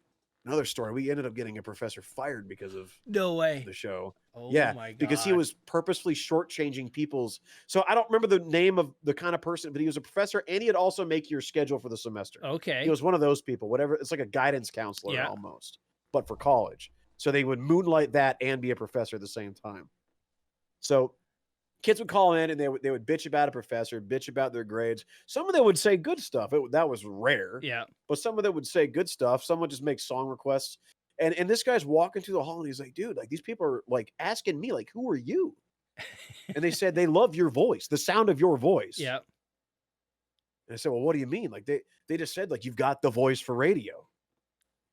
another story. We ended up getting a professor fired because of No way. the show. Oh, Yeah, my God. because he was purposefully shortchanging people's. So I don't remember the name of the kind of person, but he was a professor, and he'd also make your schedule for the semester. Okay. He was one of those people. Whatever, it's like a guidance counselor Yeah. almost, but for college. So they would moonlight that and be a professor at the same time. So kids would call in and they would bitch about a professor, bitch about their grades. Some of them would say good stuff. That was rare. Yeah. But some of them would say good stuff. Some would just make song requests. And this guy's walking through the hall and he's like, dude, like these people are like asking me, like, who are you? And they said they love your voice, the sound of your voice. Yeah. And I said, well, what do you mean? Like they just said, like, you've got the voice for radio.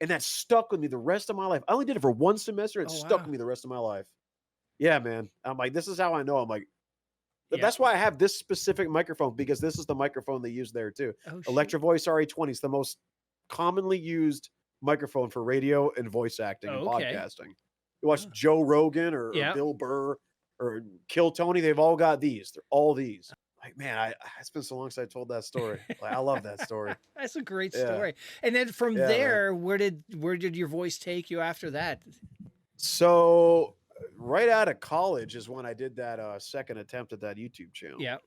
And that stuck with me the rest of my life. I only did it for one semester. And it stuck with me the rest of my life. Yeah, man. I'm like, this is how I know. I'm like, that's why I have this specific microphone, because this is the microphone they use there too. Oh, Electro Voice RE20 is the most commonly used microphone for radio and voice acting and podcasting. You watch Joe Rogan or Bill Burr or Kill Tony, they've all got these. They're all these. Like, man, it's been so long since I told that story. Like, I love that story. That's a great story. And then from there, where did your voice take you after that? So right out of college is when I did that second attempt at that YouTube channel. Yeah.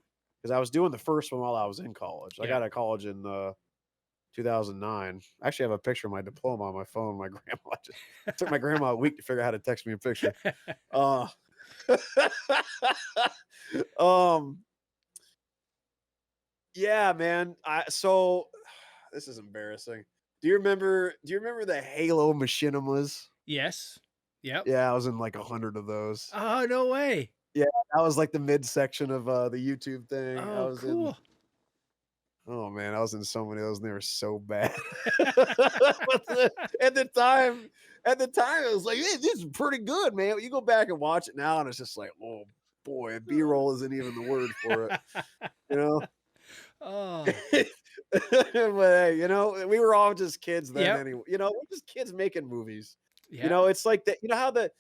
Because I was doing the first one while I was in college. I got out of college in 2009. I actually have a picture of my diploma on my phone. My grandma it took my grandma a week to figure out how to text me a picture. Yeah, man. So this is embarrassing. Do you remember the Halo machinimas? Yes. Yep. Yeah, I was in like 100 of those. Oh, no way. Yeah, that was like the midsection of the YouTube thing. Oh, I was cool. Oh man, I was in so many of those and they were so bad. At the time, it was like, hey, this is pretty good, man. You go back and watch it now, and it's just like, oh boy, B-roll isn't even the word for it. You know? Oh. But hey, you know, we were all just kids then anyway. You know, we're just kids making movies. Yeah. You know, it's like that, you know how the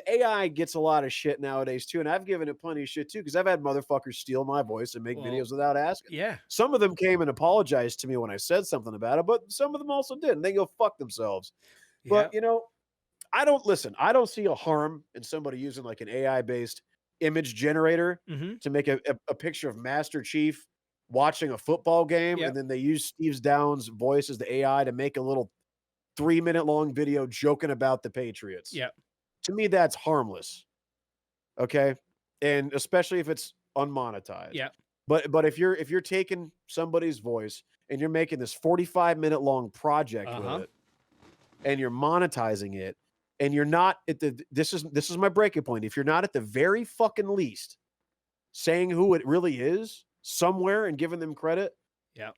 AI gets a lot of shit nowadays too, and I've given it plenty of shit too, because I've had motherfuckers steal my voice and make videos without asking. Yeah. Some of them came and apologized to me when I said something about it, but some of them also didn't. They go fuck themselves. Yeah. But you know, I don't see a harm in somebody using like an AI-based image generator to make a picture of Master Chief watching a football game, and then they use Steve Downs' voice as the AI to make a little 3-minute long video joking about the Patriots. Yeah. To me, that's harmless. Okay. And especially if it's unmonetized. Yeah. But if you're taking somebody's voice and you're making this 45-minute long project with it, and you're monetizing it, and you're not at this is my breaking point. If you're not at the very fucking least saying who it really is somewhere and giving them credit,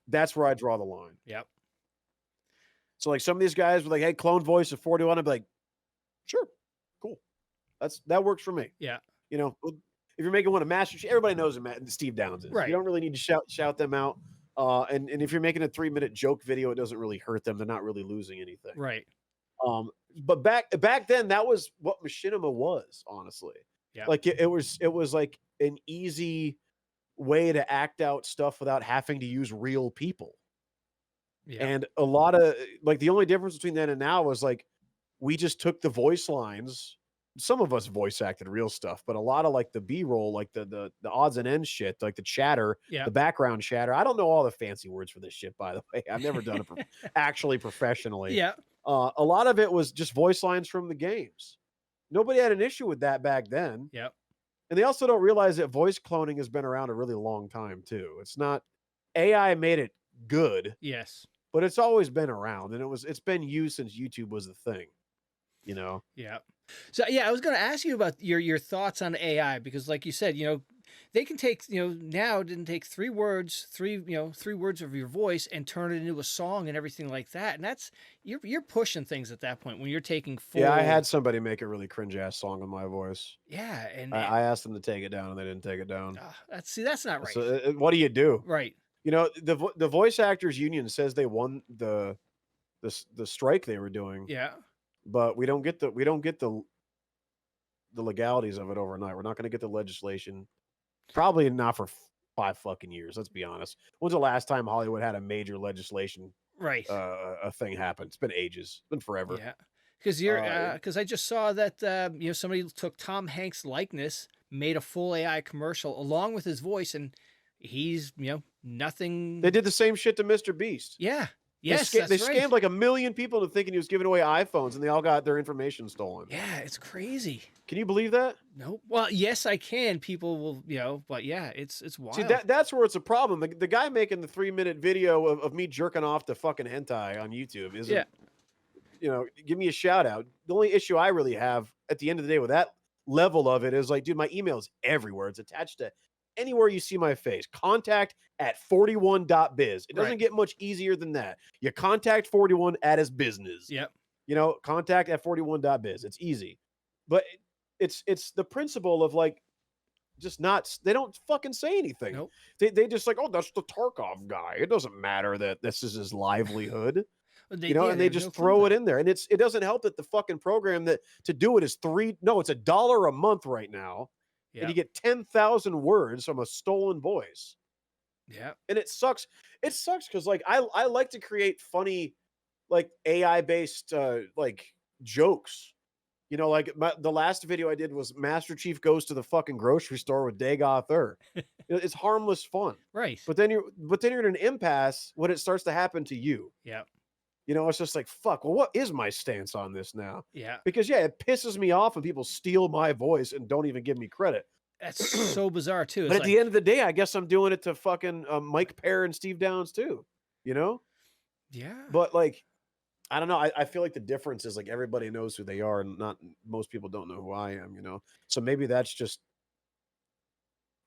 that's where I draw the line. Yep. So like some of these guys were like, hey, clone voice of 41. I'd be like, sure, cool. That works for me. Yeah. You know, if you're making one of Master Chief, everybody knows who Steve Downs is. Right. You don't really need to shout them out. And if you're making a 3-minute joke video, it doesn't really hurt them. They're not really losing anything. Right. But back then, that was what machinima was, honestly. Yeah. Like it was like an easy way to act out stuff without having to use real people. Yeah. And a lot of like the only difference between then and now was like we just took the voice lines. Some of us voice acted real stuff, but a lot of like the B-roll, like the odds and ends shit, like the chatter, the background chatter. I don't know all the fancy words for this shit, by the way. I've never done it actually professionally. Yeah. A lot of it was just voice lines from the games. Nobody had an issue with that back then. Yep. And they also don't realize that voice cloning has been around a really long time too. It's not AI made it good. Yes. But it's always been around, and it's been used since YouTube was the thing, you know? Yeah. So yeah, I was going to ask you about your thoughts on AI, because like you said, they can take, now it didn't take three words of your voice and turn it into a song and everything like that. And that's, you're pushing things at that point when you're taking full. Yeah, I had somebody make a really cringe ass song in my voice. Yeah. And I asked them to take it down and they didn't take it down. That's not right. So what do you do? Right. The voice actors union says they won the strike they were doing. Yeah. But we don't get the legalities of it overnight. We're not going to get the legislation. Probably not for 5 fucking years. Let's be honest. When's the last time Hollywood had a major legislation? Right. A thing happened. It's been ages. It's been forever. Yeah. Because I just saw that somebody took Tom Hanks' likeness, made a full AI commercial along with his voice, and he's nothing. They did the same shit to Mr. Beast. Yeah. Yes, they that's right. scammed like 1 million people into thinking he was giving away iPhones, and they all got their information stolen. Yeah, it's crazy. Can you believe that? No. Well, yes, I can. People will, but yeah, it's wild. See, that's where it's a problem. The guy making the 3-minute video of me jerking off to fucking hentai on YouTube isn't, give me a shout out. The only issue I really have at the end of the day with that level of it is like, dude, my email is everywhere. It's attached to anywhere you see my face. Contact@FortyOne.biz. It doesn't get much easier than that. You contact 41 at his business. Yep. Contact@FortyOne.biz. It's easy. But it's the principle of like just not, they don't fucking say anything. Nope. They just like, oh, that's the Tarkov guy. It doesn't matter that this is his livelihood. And they just throw it in there. And it doesn't help that the fucking program that to do it is it's $1 a month right now. Yep. And you get 10,000 words from a stolen voice. Yeah. And it sucks. It sucks because like I like to create funny like AI based like jokes. Like the last video I did was Master Chief goes to the fucking grocery store with Dagoth Ur. It's harmless fun. Right. But then you're in an impasse when it starts to happen to you. Yeah. It's just like, fuck, well, what is my stance on this now? Yeah. Because, it pisses me off when people steal my voice and don't even give me credit. That's so bizarre, too. But at the end of the day, I guess I'm doing it to fucking Mike Pear and Steve Downs, too. Yeah. But, like, I don't know. I feel like the difference is, like, everybody knows who they are and not most people don't know who I am, So maybe that's just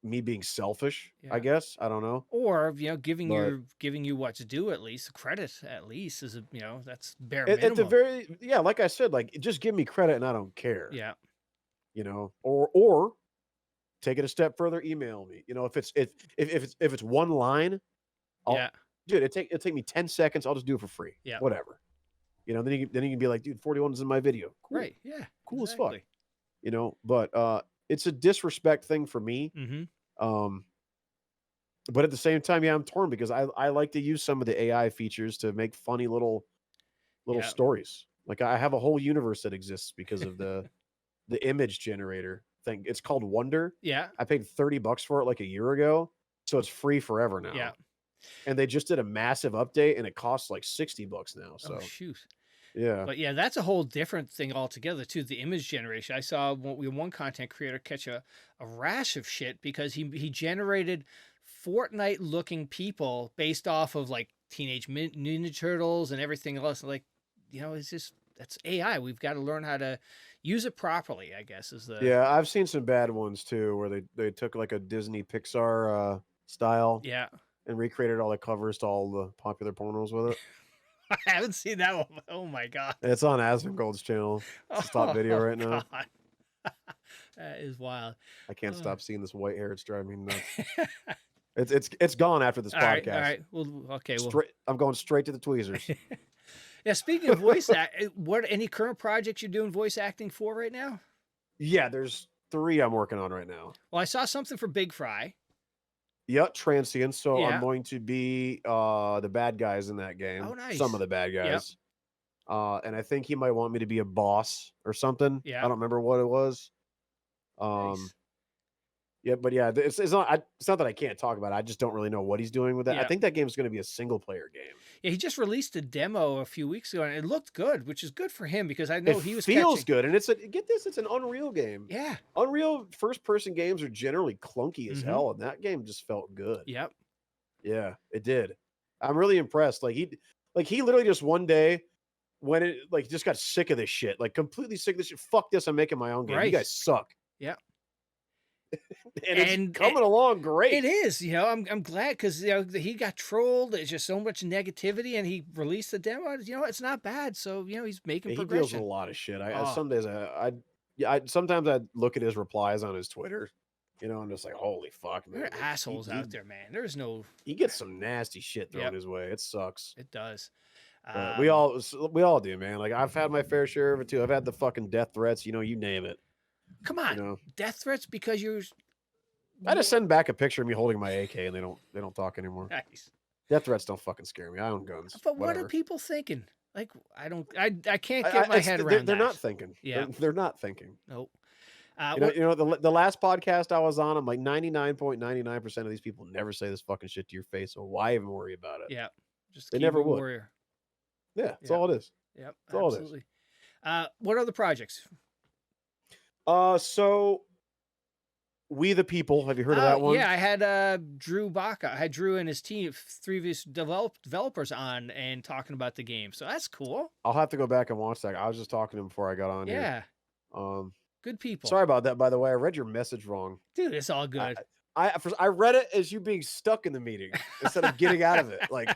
me being selfish, I guess. I don't know. Or, giving you what to do, at least credit, is, that's bare minimum. At the very, like I said, like, just give me credit and I don't care. Yeah. Or take it a step further, email me. If it's one line, dude, it'll take me 10 seconds. I'll just do it for free. Yeah. Whatever. Then you can be like, dude, 41 is in my video. Cool. Right. Yeah. Cool exactly. As fuck. But it's a disrespect thing for me. Mm-hmm. But at the same time, I'm torn because I like to use some of the AI features to make funny little stories. Like I have a whole universe that exists because of the image generator thing. It's called Wonder. Yeah. I paid $30 for it like a year ago, so it's free forever now. Yeah. And they just did a massive update, and it costs like $60 now. So shoot. Yeah. But yeah, that's a whole different thing altogether too. The image generation. I saw one content creator catch a rash of shit because he generated Fortnite looking people based off of like Teenage Ninja Turtles and everything else. Like, it's just, that's AI. We've got to learn how to use it properly, I guess, is the. Yeah, I've seen some bad ones too, where they took like a Disney Pixar style. Yeah. And recreated all the covers to all the popular pornos with it. I haven't seen that one. Oh my god! It's on Asmongold's channel. It's a top video right now. That is wild. I can't Uh, stop seeing this white hair. It's driving me nuts. It's gone after this all right, all podcast. right. Well, okay, well, Straight, I'm going straight to the tweezers. yeah. Speaking of voice act, what any current projects you're doing voice acting for right now? Yeah, there's 3 I'm working on right now. Well, I saw something for Big Fry. Yep, transient. So I'm Yeah. going to be the bad guys in that game. Oh, nice. Some of the bad Yep. guys. And I think he might want me to be a boss or something. Yeah. I don't remember what it was. Nice. Yeah, but yeah, it's not that I can't talk about it. I just don't really know what he's doing with that. I Yeah. think that game is going to be a single player game. Yeah, he just released a demo a few weeks ago, and it looked good, which is good for him because I know It he was feels catching. good, and get this, it's an Unreal game. Yeah. Unreal first person games are generally clunky as Mhm. hell, and that game just felt good. Yep. Yeah, it did. I'm really impressed. Like he literally just one day when it just got sick of this shit, like completely sick of this shit. Fuck this, I'm making my own game. You Right. guys suck. Yeah. and it's coming along great. It is, I'm glad because he got trolled. There's just so much negativity, and he released the demo. It's not bad. So he's making He deals with progression. a lot of shit. Oh. Some days sometimes I look at his replies on his Twitter. I'm just like, holy fuck, man. There are assholes out there, man. There's no. He gets some nasty shit thrown Yep. his way. It sucks. It does. But we all do, man. Like I've had my fair share of it too. I've had the fucking death threats. You name it. Come on, death threats because you're. I just send back a picture of me holding my AK, and they don't talk anymore. Nice. Death threats don't fucking scare me. I own guns. But what are people thinking? Like I can't get my head around. They're not thinking. Yeah, they're not thinking. Nope. The last podcast I was on, I'm like 99.99% of these people never say this fucking shit to your face. So why even worry about it? Yeah, just they never would. Warrior. Yeah, that's all it is. Yep, that's absolutely. What other projects? So We the People. Have you heard of that one? Yeah, I had Drew Baca. I had Drew and his team, 3 of his developers on and talking about the game. So that's cool. I'll have to go back and watch that. I was just talking to him before I got on here. Yeah. Good people. Sorry about that, by the way. I read your message wrong. Dude, it's all good. I read it as you being stuck in the meeting instead of getting out of it. Like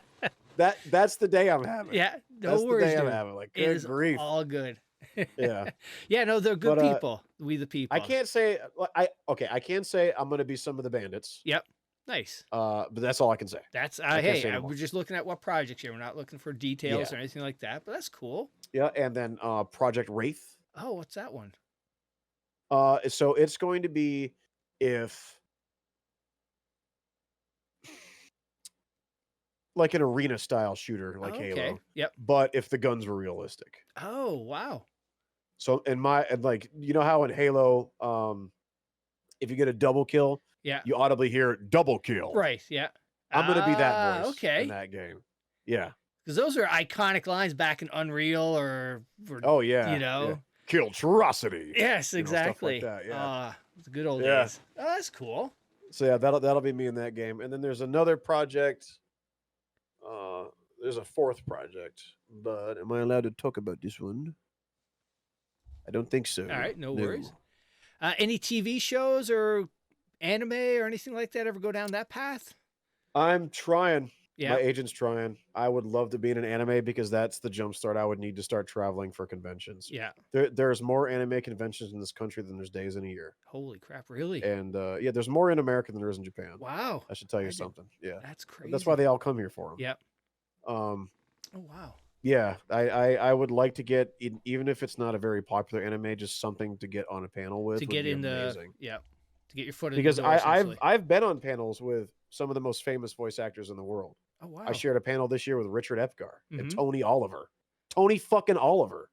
that's the day I'm having. Yeah, that's worries, the day dude. I'm having. Like, good grief. All good. Yeah. Yeah, no, they're good people. We the People. I can't say I can say I'm gonna be some of the bandits. Yep. Nice. But that's all I can say. That's we're just looking at what projects here. We're not looking for details or anything like that, but that's cool. Yeah, and then Project Wraith. Oh, what's that one? So it's going to be if like an arena style shooter like Halo. Yep. But if the guns were realistic. Oh, wow. So like how in Halo, if you get a double kill, you audibly hear double kill. Right. Yeah. I'm gonna be that voice in that game. Yeah. Because those are iconic lines back in Unreal or oh yeah. Yeah. Killtrocity. Yes, exactly. Stuff like that, yeah. The good old days. Oh, that's cool. So yeah, that'll be me in that game. And then there's another project. There's a 4th project, but am I allowed to talk about this one? I don't think so. All right, no worries. Any TV shows or anime or anything like that ever go down that path? I'm trying. Yeah. My agent's trying. I would love to be in an anime because that's the jumpstart I would need to start traveling for conventions. Yeah. There's more anime conventions in this country than there's days in a year. Holy crap, really? And there's more in America than there is in Japan. Wow. I should tell you something. Yeah. That's crazy. That's why they all come here for them. Yep. Oh wow. Yeah, I would like to get even if it's not a very popular anime, just something to get on a panel with. To get in amazing. to get your foot in because the door, I've been on panels with some of the most famous voice actors in the world. Oh wow. I shared a panel this year with Richard Epgar and Tony Oliver. Tony fucking Oliver.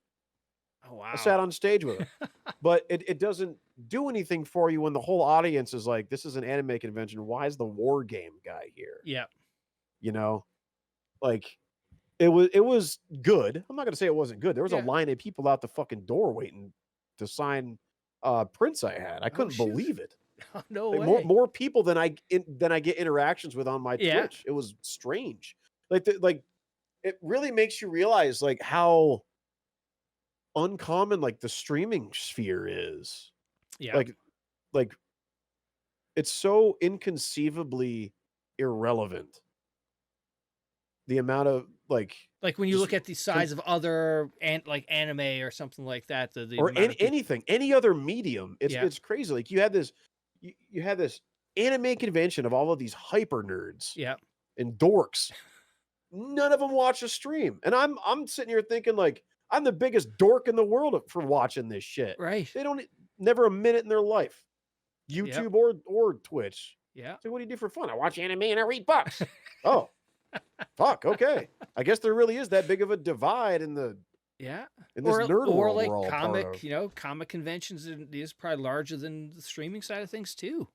Oh wow. I sat on stage with him. But it doesn't do anything for you when the whole audience is like, this is an anime convention. Why is the war game guy here? Yeah. Like it was good. I'm not gonna say it wasn't good. There was a line of people out the fucking door waiting to sign prints I had. I couldn't believe it. No like, way. More people than I get interactions with on my Twitch. It was strange. Like it really makes you realize like how uncommon like the streaming sphere is. Yeah. Like it's so inconceivably irrelevant. The amount of like Like when you just look at the size of other like anime or something like that, the or amount of anything, any other medium. yeah, It's crazy. Like you had this anime convention of all of these hyper nerds yeah, and dorks. None of them watch a stream, and I'm sitting here thinking like I'm the biggest dork in the world for watching this shit. right, They don't never a minute in their life, yep, YouTube or Twitch. yeah. So what do you do for fun? I watch anime and I read books. Oh, fuck. Okay, I guess there really is that big of a divide in Yeah. this nerd Or world like we're all a part comic, of. comic conventions is probably larger than the streaming side of things too.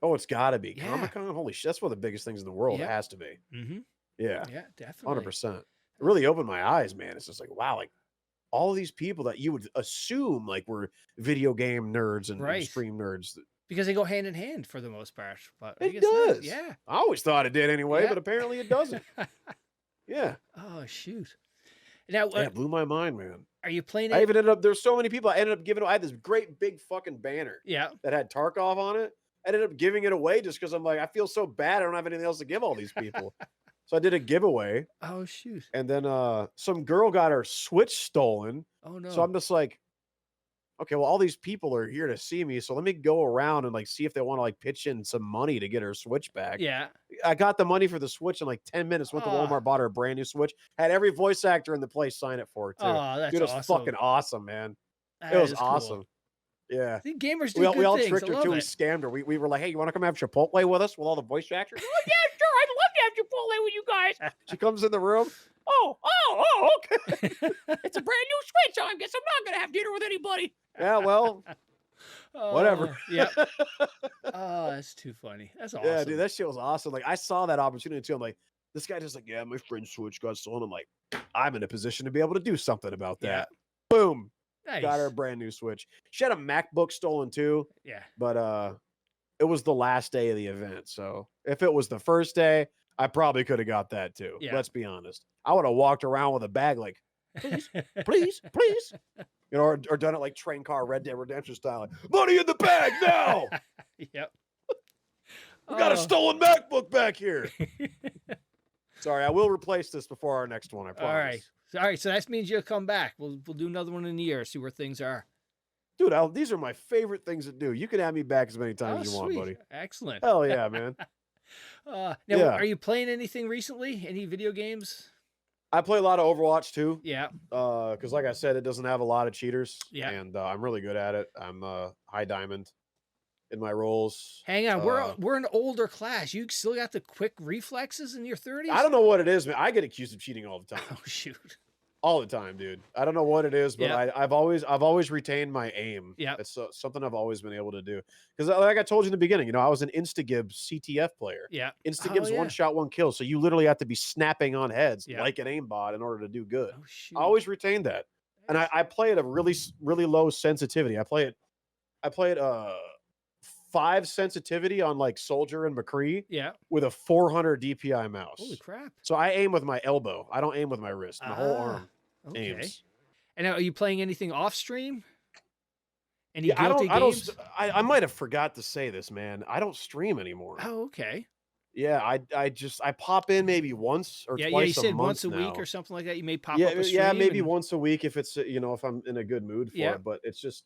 Oh, it's got to be Yeah. Comic-Con. Holy shit, that's one of the biggest things in the world. It Yep. has to be. Mm-hmm. Yeah, Yeah, definitely. 100%. It really opened my eyes, man. It's just like wow, like all these people that you would assume like were video game nerds and Right. stream nerds. Because they go hand in hand for the most part. But I It guess not. does. Yeah. I always thought it did anyway, Yeah. but apparently it doesn't. Yeah. Oh shoot. Now, Yeah, it blew my mind, man. are you playing I it? even ended up, there's so many people I ended up giving, I had this great big fucking banner Yeah. that had Tarkov on it. I ended up giving it away just because I'm like, I feel so bad. I don't have anything else to give all these people. So I did a giveaway, Oh shoot. and then some girl got her Switch stolen. Oh no. So I'm just like, okay, well, all these people are here to see me, so let me go around and like see if they want to like pitch in some money to get her Switch back. Yeah. I got the money for the Switch in like 10 minutes. Went to Aw. Walmart, bought her a brand new Switch. Had every voice actor in the place sign it for her too. Oh, that's Dude, it was awesome. fucking awesome, man. That It was is cool. awesome. Yeah. See, gamers do We good all things. tricked I her too. love We it. scammed her. We were like, hey, you want to come have Chipotle with us with all the voice actors? Oh, yeah, sure. I'd love to have Chipotle with you guys. She comes in the room. Oh, okay. It's a brand new Switch. I guess I'm not going to have dinner with anybody. Yeah, well, whatever. Yeah. Oh, that's too funny. That's awesome. Yeah, dude, that shit was awesome. Like, I saw that opportunity too. I'm like, this guy just like, yeah, my friend's Switch got stolen. I'm like, I'm in a position to be able to do something about Yeah. that. Boom. Nice. Got her a brand new Switch. She had a MacBook stolen too, Yeah. but it was the last day of the event. So if it was the first day, I probably could have got that too. Yeah. Let's be honest. I would have walked around with a bag like, please, please, please. You know, or done it like train car Red Dead Redemption style. Like, money in the bag now. Yep. We got a Oh. stolen MacBook back here. Sorry, I will replace this before our next one. I promise. All right. All right. So that means you'll come back. We'll do another one in the year. See where things are. Dude, these are my favorite things to do. You can have me back as many times Oh, as you want, sweet. buddy. Excellent. Hell yeah, man. Now, Yeah. are you playing anything recently? Any video games? I play a lot of Overwatch too. Yeah. Because like I said, it doesn't have a lot of cheaters. Yeah. And I'm really good at it. I'm high diamond in my roles. Hang on. We're an older class. You still got the quick reflexes in your 30s? I don't know what it is, man. I get accused of cheating all the time. Oh shoot. All the time, dude. I don't know what it is, but Yeah. I've always retained my aim. Yeah. It's something I've always been able to do. Because like I told you in the beginning, you know, I was an Instagibs CTF player. Yeah. Instagibs yeah. one shot, one kill. So you literally have to be snapping on heads Yeah. like an aimbot in order to do good. Oh shoot. I always retained that. And I play at a really low sensitivity. I play it 5 sensitivity on like Soldier and McCree Yeah. with a 400 DPI mouse. Holy crap. So I aim with my elbow. I don't aim with my wrist. My whole Ah, arm Okay. aims. And now, are you playing anything off stream? Any Yeah, guilty games? I might have forgot to say this, man. I don't stream anymore. Oh, okay. Yeah, I pop in maybe once or Yeah, twice you said a month once a week now. or something like that. You may pop Yeah, up a stream. yeah, maybe and- once a week if it's you know if I'm in a good mood for Yeah. it. But it's just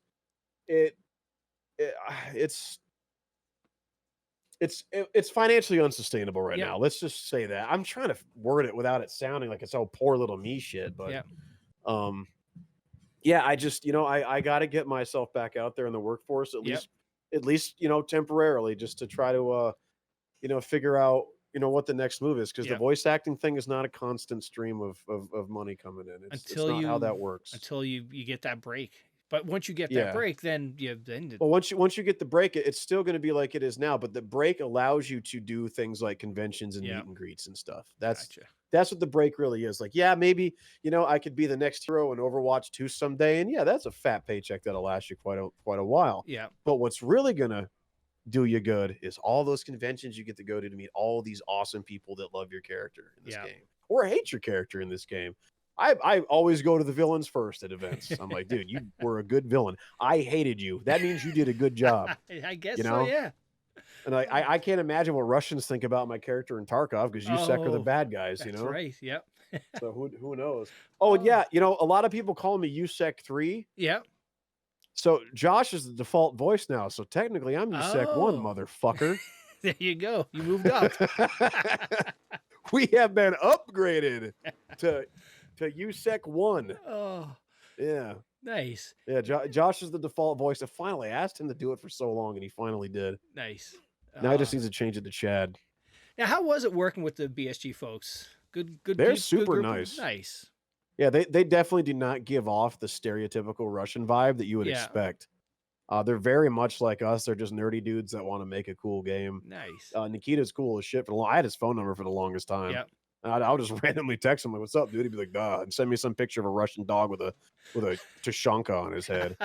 it's financially unsustainable right Yeah. now. Let's just say that. I'm trying to word it without it sounding like it's all poor little me shit, but Yeah. yeah, I just I got to get myself back out there in the workforce Yep. at least temporarily just to try to figure out what the next move is because Yeah. the voice acting thing is not a constant stream of money coming in. It's not how that works. until you get that break. But once you get Yeah. that break, then Well, once you get the break, it's still going to be like it is now. But the break allows you to do things like conventions and Yeah. meet and greets and stuff. That's gotcha. that's what the break really is. Like, yeah, maybe I could be the next hero in Overwatch 2 someday, and yeah, that's a fat paycheck that'll last you quite a while. Yeah. But what's really gonna do you good is all those conventions you get to go to meet all these awesome people that love your character in this Yeah. game or hate your character in this game. I always go to the villains first at events. I'm like, dude, you were a good villain. I hated you. That means you did a good job. I guess You so. know? Yeah. And I can't imagine what Russians think about my character in Tarkov because USEC are the Oh, bad guys, you That's know? right. Yep. So who knows? Oh, yeah. You know, a lot of people call me USEC 3. Yep. So Josh is the default voice now. So technically I'm USEC 1, Oh. motherfucker. There you go. You moved up. We have been upgraded to USEC 1. Oh, Yeah. nice. Yeah. Josh is the default voice. I finally asked him to do it for so long, and he finally did. Nice. Now he just needs to change it to Chad. Now, how was it working with the BSG folks? Good. They're good super group? nice. Nice. Yeah, they definitely do not give off the stereotypical Russian vibe that you would Yeah. expect. They're very much like us. They're just nerdy dudes that want to make a cool game. Nice. Nikita's cool as shit. I had his phone number for the longest time. Yep. I'll just randomly text him like, "What's up, dude?" He'd be like, "Duh," and send me some picture of a Russian dog with a Tashanka on his head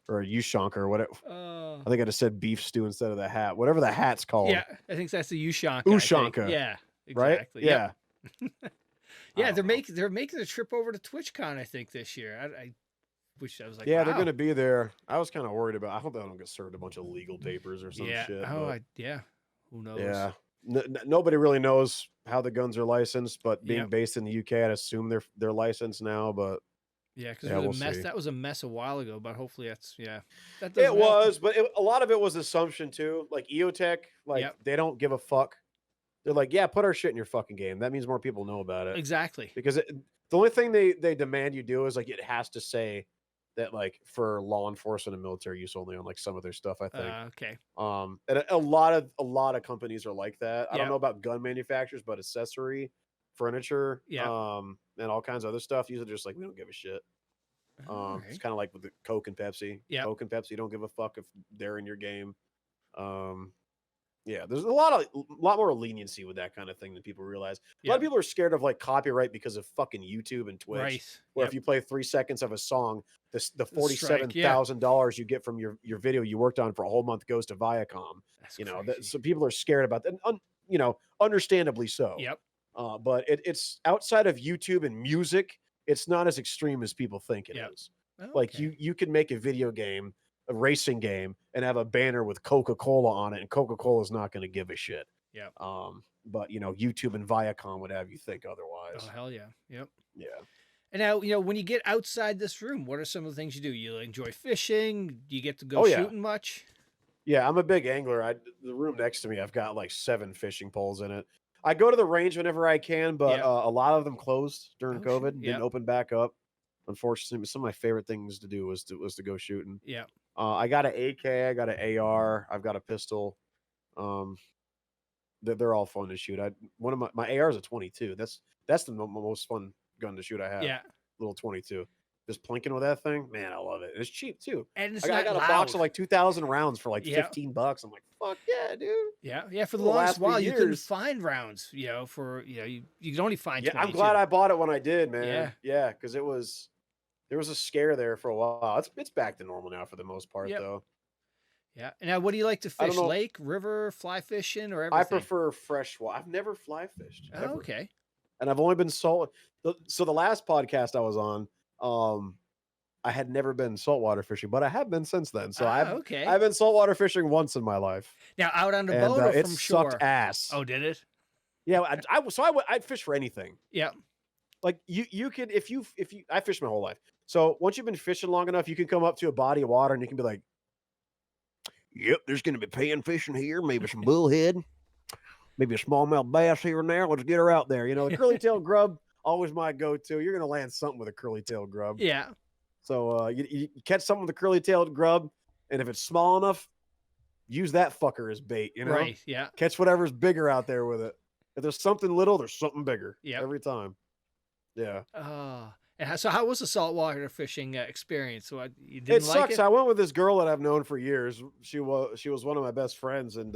or a Yushanka or whatever. I think I just said beef stew instead of the hat. Whatever the hat's called. Yeah, I think that's the Ushanka. Ushanka. Yeah. Right? Exactly. Yeah. Yeah, they're making a trip over to TwitchCon, I think, this year. I wish I was like, yeah, wow. they're gonna be there. I was kind of worried about. I hope they don't get served a bunch of legal papers or some shit. Oh, yeah. Who knows? Yeah. Nobody really knows how the guns are licensed, but being based in the UK, I'd assume they're licensed now. But yeah, because we'll mess. see. That was a mess a while ago, but hopefully that's That It was, but a lot of it was assumption too. Like EOTech, they don't give a fuck. They're like, yeah, put our shit in your fucking game. That means more people know about it. Exactly. Because the only thing they demand you do is like it has to say that like for law enforcement and military use only on like some of their stuff, I think. Okay. And a lot of companies are like that. I don't Yeah. know about gun manufacturers, but accessory, furniture, and all kinds of other stuff. Usually just like we don't give a shit. It's kind of like with the Coke and Pepsi. Yeah. Coke and Pepsi don't give a fuck if they're in your game. Yeah, there's a lot more leniency with that kind of thing than people realize. A lot of people are scared of like copyright because of fucking YouTube and Twitch. Right. Where if you play 3 seconds of a song, the strike, $47,000 you get from your video you worked on for a whole month goes to Viacom. That's You know, crazy. so people are scared about that. And, you know, understandably so. Yep. But it's outside of YouTube and music, it's not as extreme as people think it is. Oh, Like okay. you can make a video game, a racing game, and have a banner with Coca-Cola on it, and Coca-Cola is not going to give a shit. Yep. But you know, YouTube and Viacom would have you think otherwise. Oh hell yeah. Yep. Yeah. And now, when you get outside this room, what are some of the things you do? You enjoy fishing? Do you get to go Oh, yeah. shooting much? Yeah, I'm a big angler. The room next to me, I've got like 7 fishing poles in it. I go to the range whenever I can, but a lot of them closed during Oh, COVID. shit. Didn't open back up. Unfortunately, some of my favorite things to do was to go shooting. Yeah. I got an AK, I got an AR, I've got a pistol. They're all fun to shoot. One of my AR is a 22. That's the most fun gun to shoot I have. Yeah. Little 22. Just plinking with that thing, man, I love it. It's cheap too. And it's I not got loud. a box of like 2,000 rounds for like Yeah. $15. I'm like, fuck yeah, dude. Yeah. For the The longest last few while, you couldn't years. find rounds. You could only find. Yeah, I'm 22. glad I bought it when I did, man. Yeah. Yeah, because there was a scare there for a while. It's back to normal now for the most part, Yep. though. Yeah. And now, what do you like to I don't fish? know. Lake, river, fly fishing, or everything? I prefer freshwater. I've never fly fished. Oh, ever. okay. And I've only been salt. So the last podcast I was on, I had never been saltwater fishing, but I have been since then. So I've been saltwater fishing once in my life. Now out on the And boat or it from shore? sucked ass. Oh, did it? Yeah, I'd fish for anything. Yeah. Like you can if you I fished my whole life. So once you've been fishing long enough, you can come up to a body of water and you can be like, "Yep, there's going to be panfish in here, maybe some bullhead, maybe a smallmouth bass here and there. Let's get her out there." You know, the curly-tailed grub always my go-to. You're going to land something with a curly-tailed grub. Yeah. So you catch something with a curly-tailed grub, and if it's small enough, use that fucker as bait. You know, Right. Yeah. catch whatever's bigger out there with it. If there's something little, there's something bigger. Yep. Every time. Yeah. And so how was the saltwater fishing experience? So you It didn't like sucks. it? I went with this girl that I've known for years. She was one of my best friends, and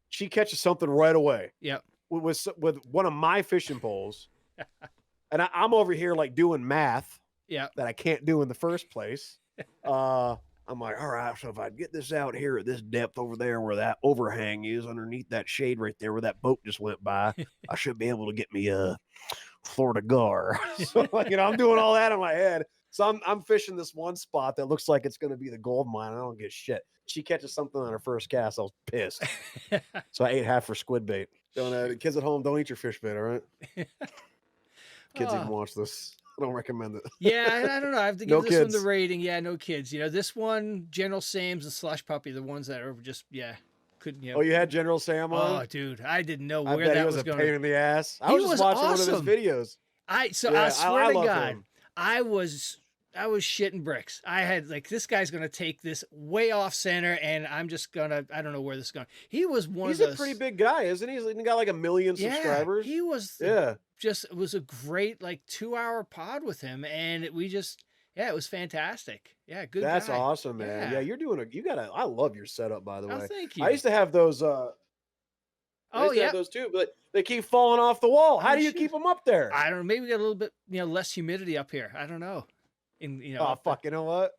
she catches something right away. Yep. With one of my fishing poles, and I'm over here like doing math. Yeah. That I can't do in the first place. I'm like, all right, so if I get this out here at this depth over there where that overhang is underneath that shade right there where that boat just went by, I should be able to get me a Florida gar. So, I'm doing all that in my head. So I'm fishing this one spot that looks like it's going to be the gold mine. I don't get shit. she catches something on her first cast, I was pissed. So I ate half her squid bait. Don't kids at home, don't eat your fish bait, all right? Kids even Oh. watch this. I don't recommend it. Yeah, I don't know. I have to No give this one the kids. rating. Yeah, no kids. You know, this one, General Sam's and Slush Puppy, the ones that are just, yeah, couldn't, you know. Oh, you had General Sam on? Oh, dude, I didn't know I where bet that he was was a going. pain in the ass. I He was just was watching one awesome. of his videos. I Yeah, swear I to love God, him. I was shitting bricks. I had like, this guy's gonna take this way off center, and I'm just gonna, I don't know where this is going. He was one He's of a those. pretty big guy, isn't he? He's got like 1 million Yeah, subscribers. he was. Yeah. Just, it was a great like 2-hour pod with him, and we just, yeah, it was fantastic. Yeah, good That's guy. awesome, man. Yeah. Yeah, you're doing I love your setup, by the Oh, way. thank you. I used to have those I used to yeah. have those too, but they keep falling off the wall. How Oh, do you shit. keep them up there? I don't know. Maybe we got a little bit, you know, less humidity up here. I don't know. Oh, up there. fuck, you know what?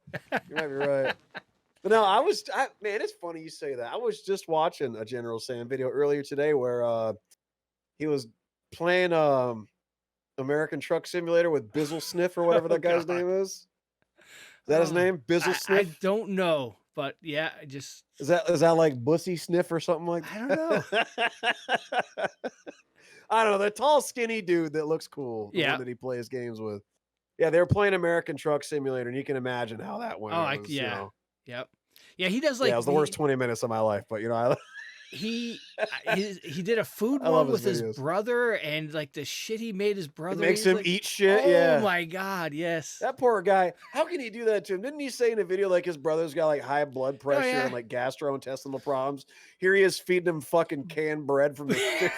You might be right. But no, man, it's funny you say that. I was just watching a General Sam video earlier today where he was playing American Truck Simulator with Bizzle Sniff or whatever Oh, that guy's God. name is. Is that his name? Bizzle I Sniff? don't know, but yeah, I just, Is that like Bussy Sniff or something like that? I don't know. I don't know. The tall, skinny dude that looks cool. The Yeah. one that he plays games with. Yeah, they were playing American Truck Simulator, and you can imagine how that went. Oh, It was, yeah. You know, Yep. Yeah, he does like, yeah, it was the worst 20 minutes of my life, but you know, he did a food I love one with his his videos. brother, and like the shit he made his brother it makes eat, him like, eat shit. oh Yeah. my God, yes. That poor guy. How can he do that to him? Didn't he say in a video like his brother's got like high blood pressure yeah. and like gastrointestinal problems? Here he is feeding him fucking canned bread from the 50s.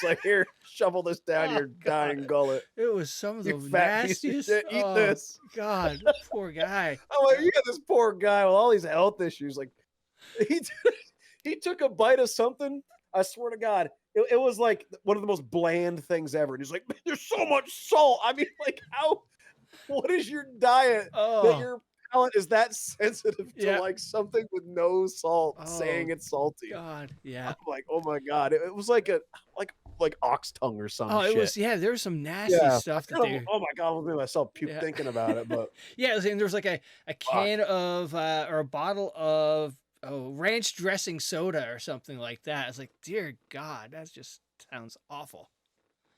Like, here, shovel this down your God. dying gullet. It was some of the You fat piece of nastiest. shit. Eat this. God, poor guy. I'm like, you got this poor guy with all these health issues. Like, he took a bite of something. I swear to God, it was like one of the most bland things ever. And he's like, there's so much salt. I mean, like, what is your diet that your palate is that sensitive to like something with no salt saying it's salty? God, yeah. I'm like, oh my God. It was like like ox tongue or something. It was, yeah, there was some nasty stuff that they. Oh my God, I made myself puke thinking about it. But yeah, and there was like a can of or a bottle of ranch dressing soda or something like that. It's like, dear God, that just sounds awful.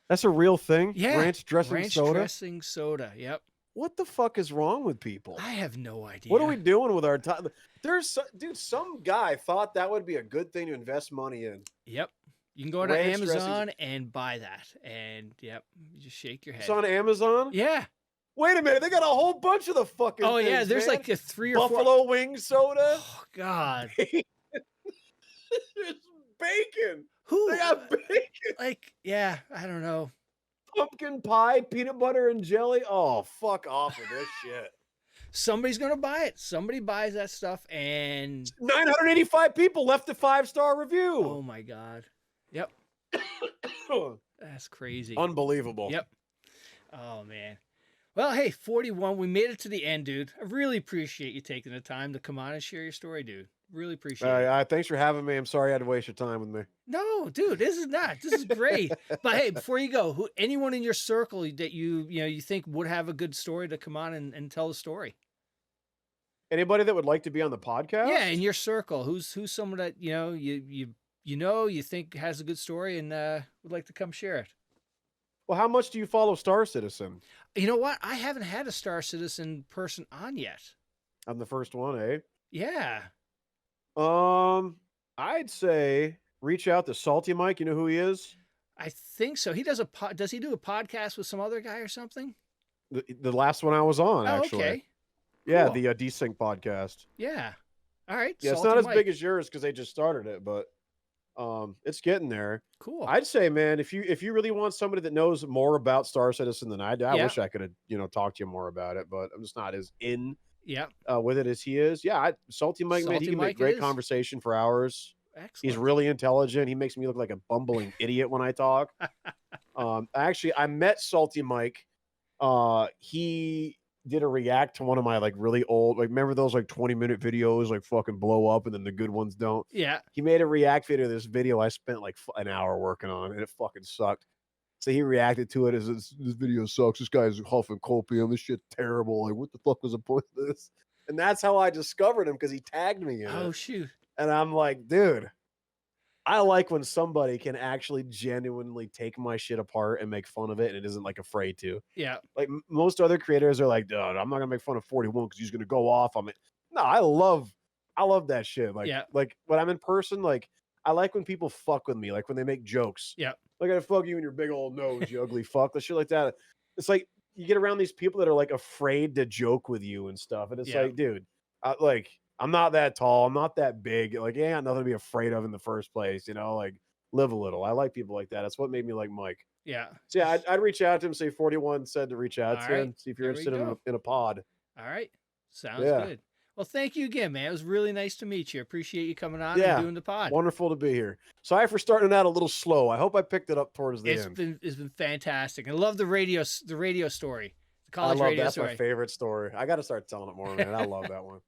that's a real thing? Yeah. Ranch dressing soda? Dressing soda. Yep. What the fuck is wrong with people? I have no idea. What are we doing with our time? Dude, some guy thought that would be a good thing to invest money in. Yep. You can go to Ranch Amazon and buy that. And yep, you just shake your head. It's on Amazon? Yeah. Wait a minute, they got a whole bunch of the fucking Oh things, yeah, there's man. like a 3 or 4 Buffalo wing soda. Oh God. There's bacon. Who? They got bacon. Like, yeah, I don't know. Pumpkin pie, peanut butter and jelly. Oh, fuck off with this shit. Somebody's gonna buy it. Somebody buys that stuff, and 985 people left a 5-star review. oh my God. Yep. That's crazy. Unbelievable. Yep. Oh man. Well, hey, 41, we made it to the end, dude. I really appreciate you taking the time to come on and share your story, dude. Really appreciate it. Thanks for having me. I'm sorry I had to waste your time with me. No, dude, this is not. This is great. But hey, before you go, anyone in your circle that you think would have a good story to come on and tell the story? Anybody that would like to be on the podcast? Yeah, in your circle, who's someone that you think has a good story and would like to come share it? Well, how much do you follow Star Citizen? You know what? I haven't had a Star Citizen person on yet. I'm the first one, eh? Yeah. I'd say reach out to Salty Mike. You know who he is? I think so. He does does he do a podcast with some other guy or something? The last one I was on, actually. Okay. Yeah, Cool. the Desync podcast. Yeah. All right. Yeah, it's Salty not as Mike. big as yours because they just started it, but it's getting there. Cool. I'd say, man, if you really want somebody that knows more about Star Citizen than I do, I wish I could have talked to you more about it, but I'm just not as in with it as he is. Yeah, Salty Mike, man, he can make great conversation for hours. Excellent. He's really intelligent. He makes me look like a bumbling idiot when I talk. Actually, I met Salty Mike. He did a react to one of my like really old, like, remember those like 20-minute videos like fucking blow up and then the good ones don't? Yeah. He made a react video to this video I spent like an hour working on, and it fucking sucked. So he reacted to it as this video sucks. This guy's huffing copium. This shit's terrible. Like, what the fuck was the point of this? And that's how I discovered him, because he tagged me in Oh it. shoot. And I'm like, dude, I like when somebody can actually genuinely take my shit apart and make fun of it and it isn't like afraid to. Yeah. Like most other creators are like, dude, I'm not gonna make fun of 41 because he's gonna go off on it. No, I love that shit. Like, Yeah. like when I'm in person, like I like when people fuck with me, like when they make jokes. Yeah. Like I fuck you in your big old nose, you ugly fuck. The shit like that. It's like you get around these people that are like afraid to joke with you and stuff, and it's Yeah. like, dude, like I'm not that tall, I'm not that big. Like, you ain't got nothing to be afraid of in the first place, you know. Like, live a little. I like people like that. That's what made me like Mike. Yeah. So yeah, I'd reach out to him. Say 41 said to reach out All to you right. and see if you're There we interested go. in a pod. All right. Sounds Yeah. good. Well, thank you again, man. It was really nice to meet you. Appreciate you coming on Yeah. and doing the pod. Wonderful to be here. Sorry for starting out a little slow. I hope I picked it up towards the end. It's been fantastic. I love the radio story. The I college love radio that's story. my favorite story. I got to start telling it more, man. I love that one.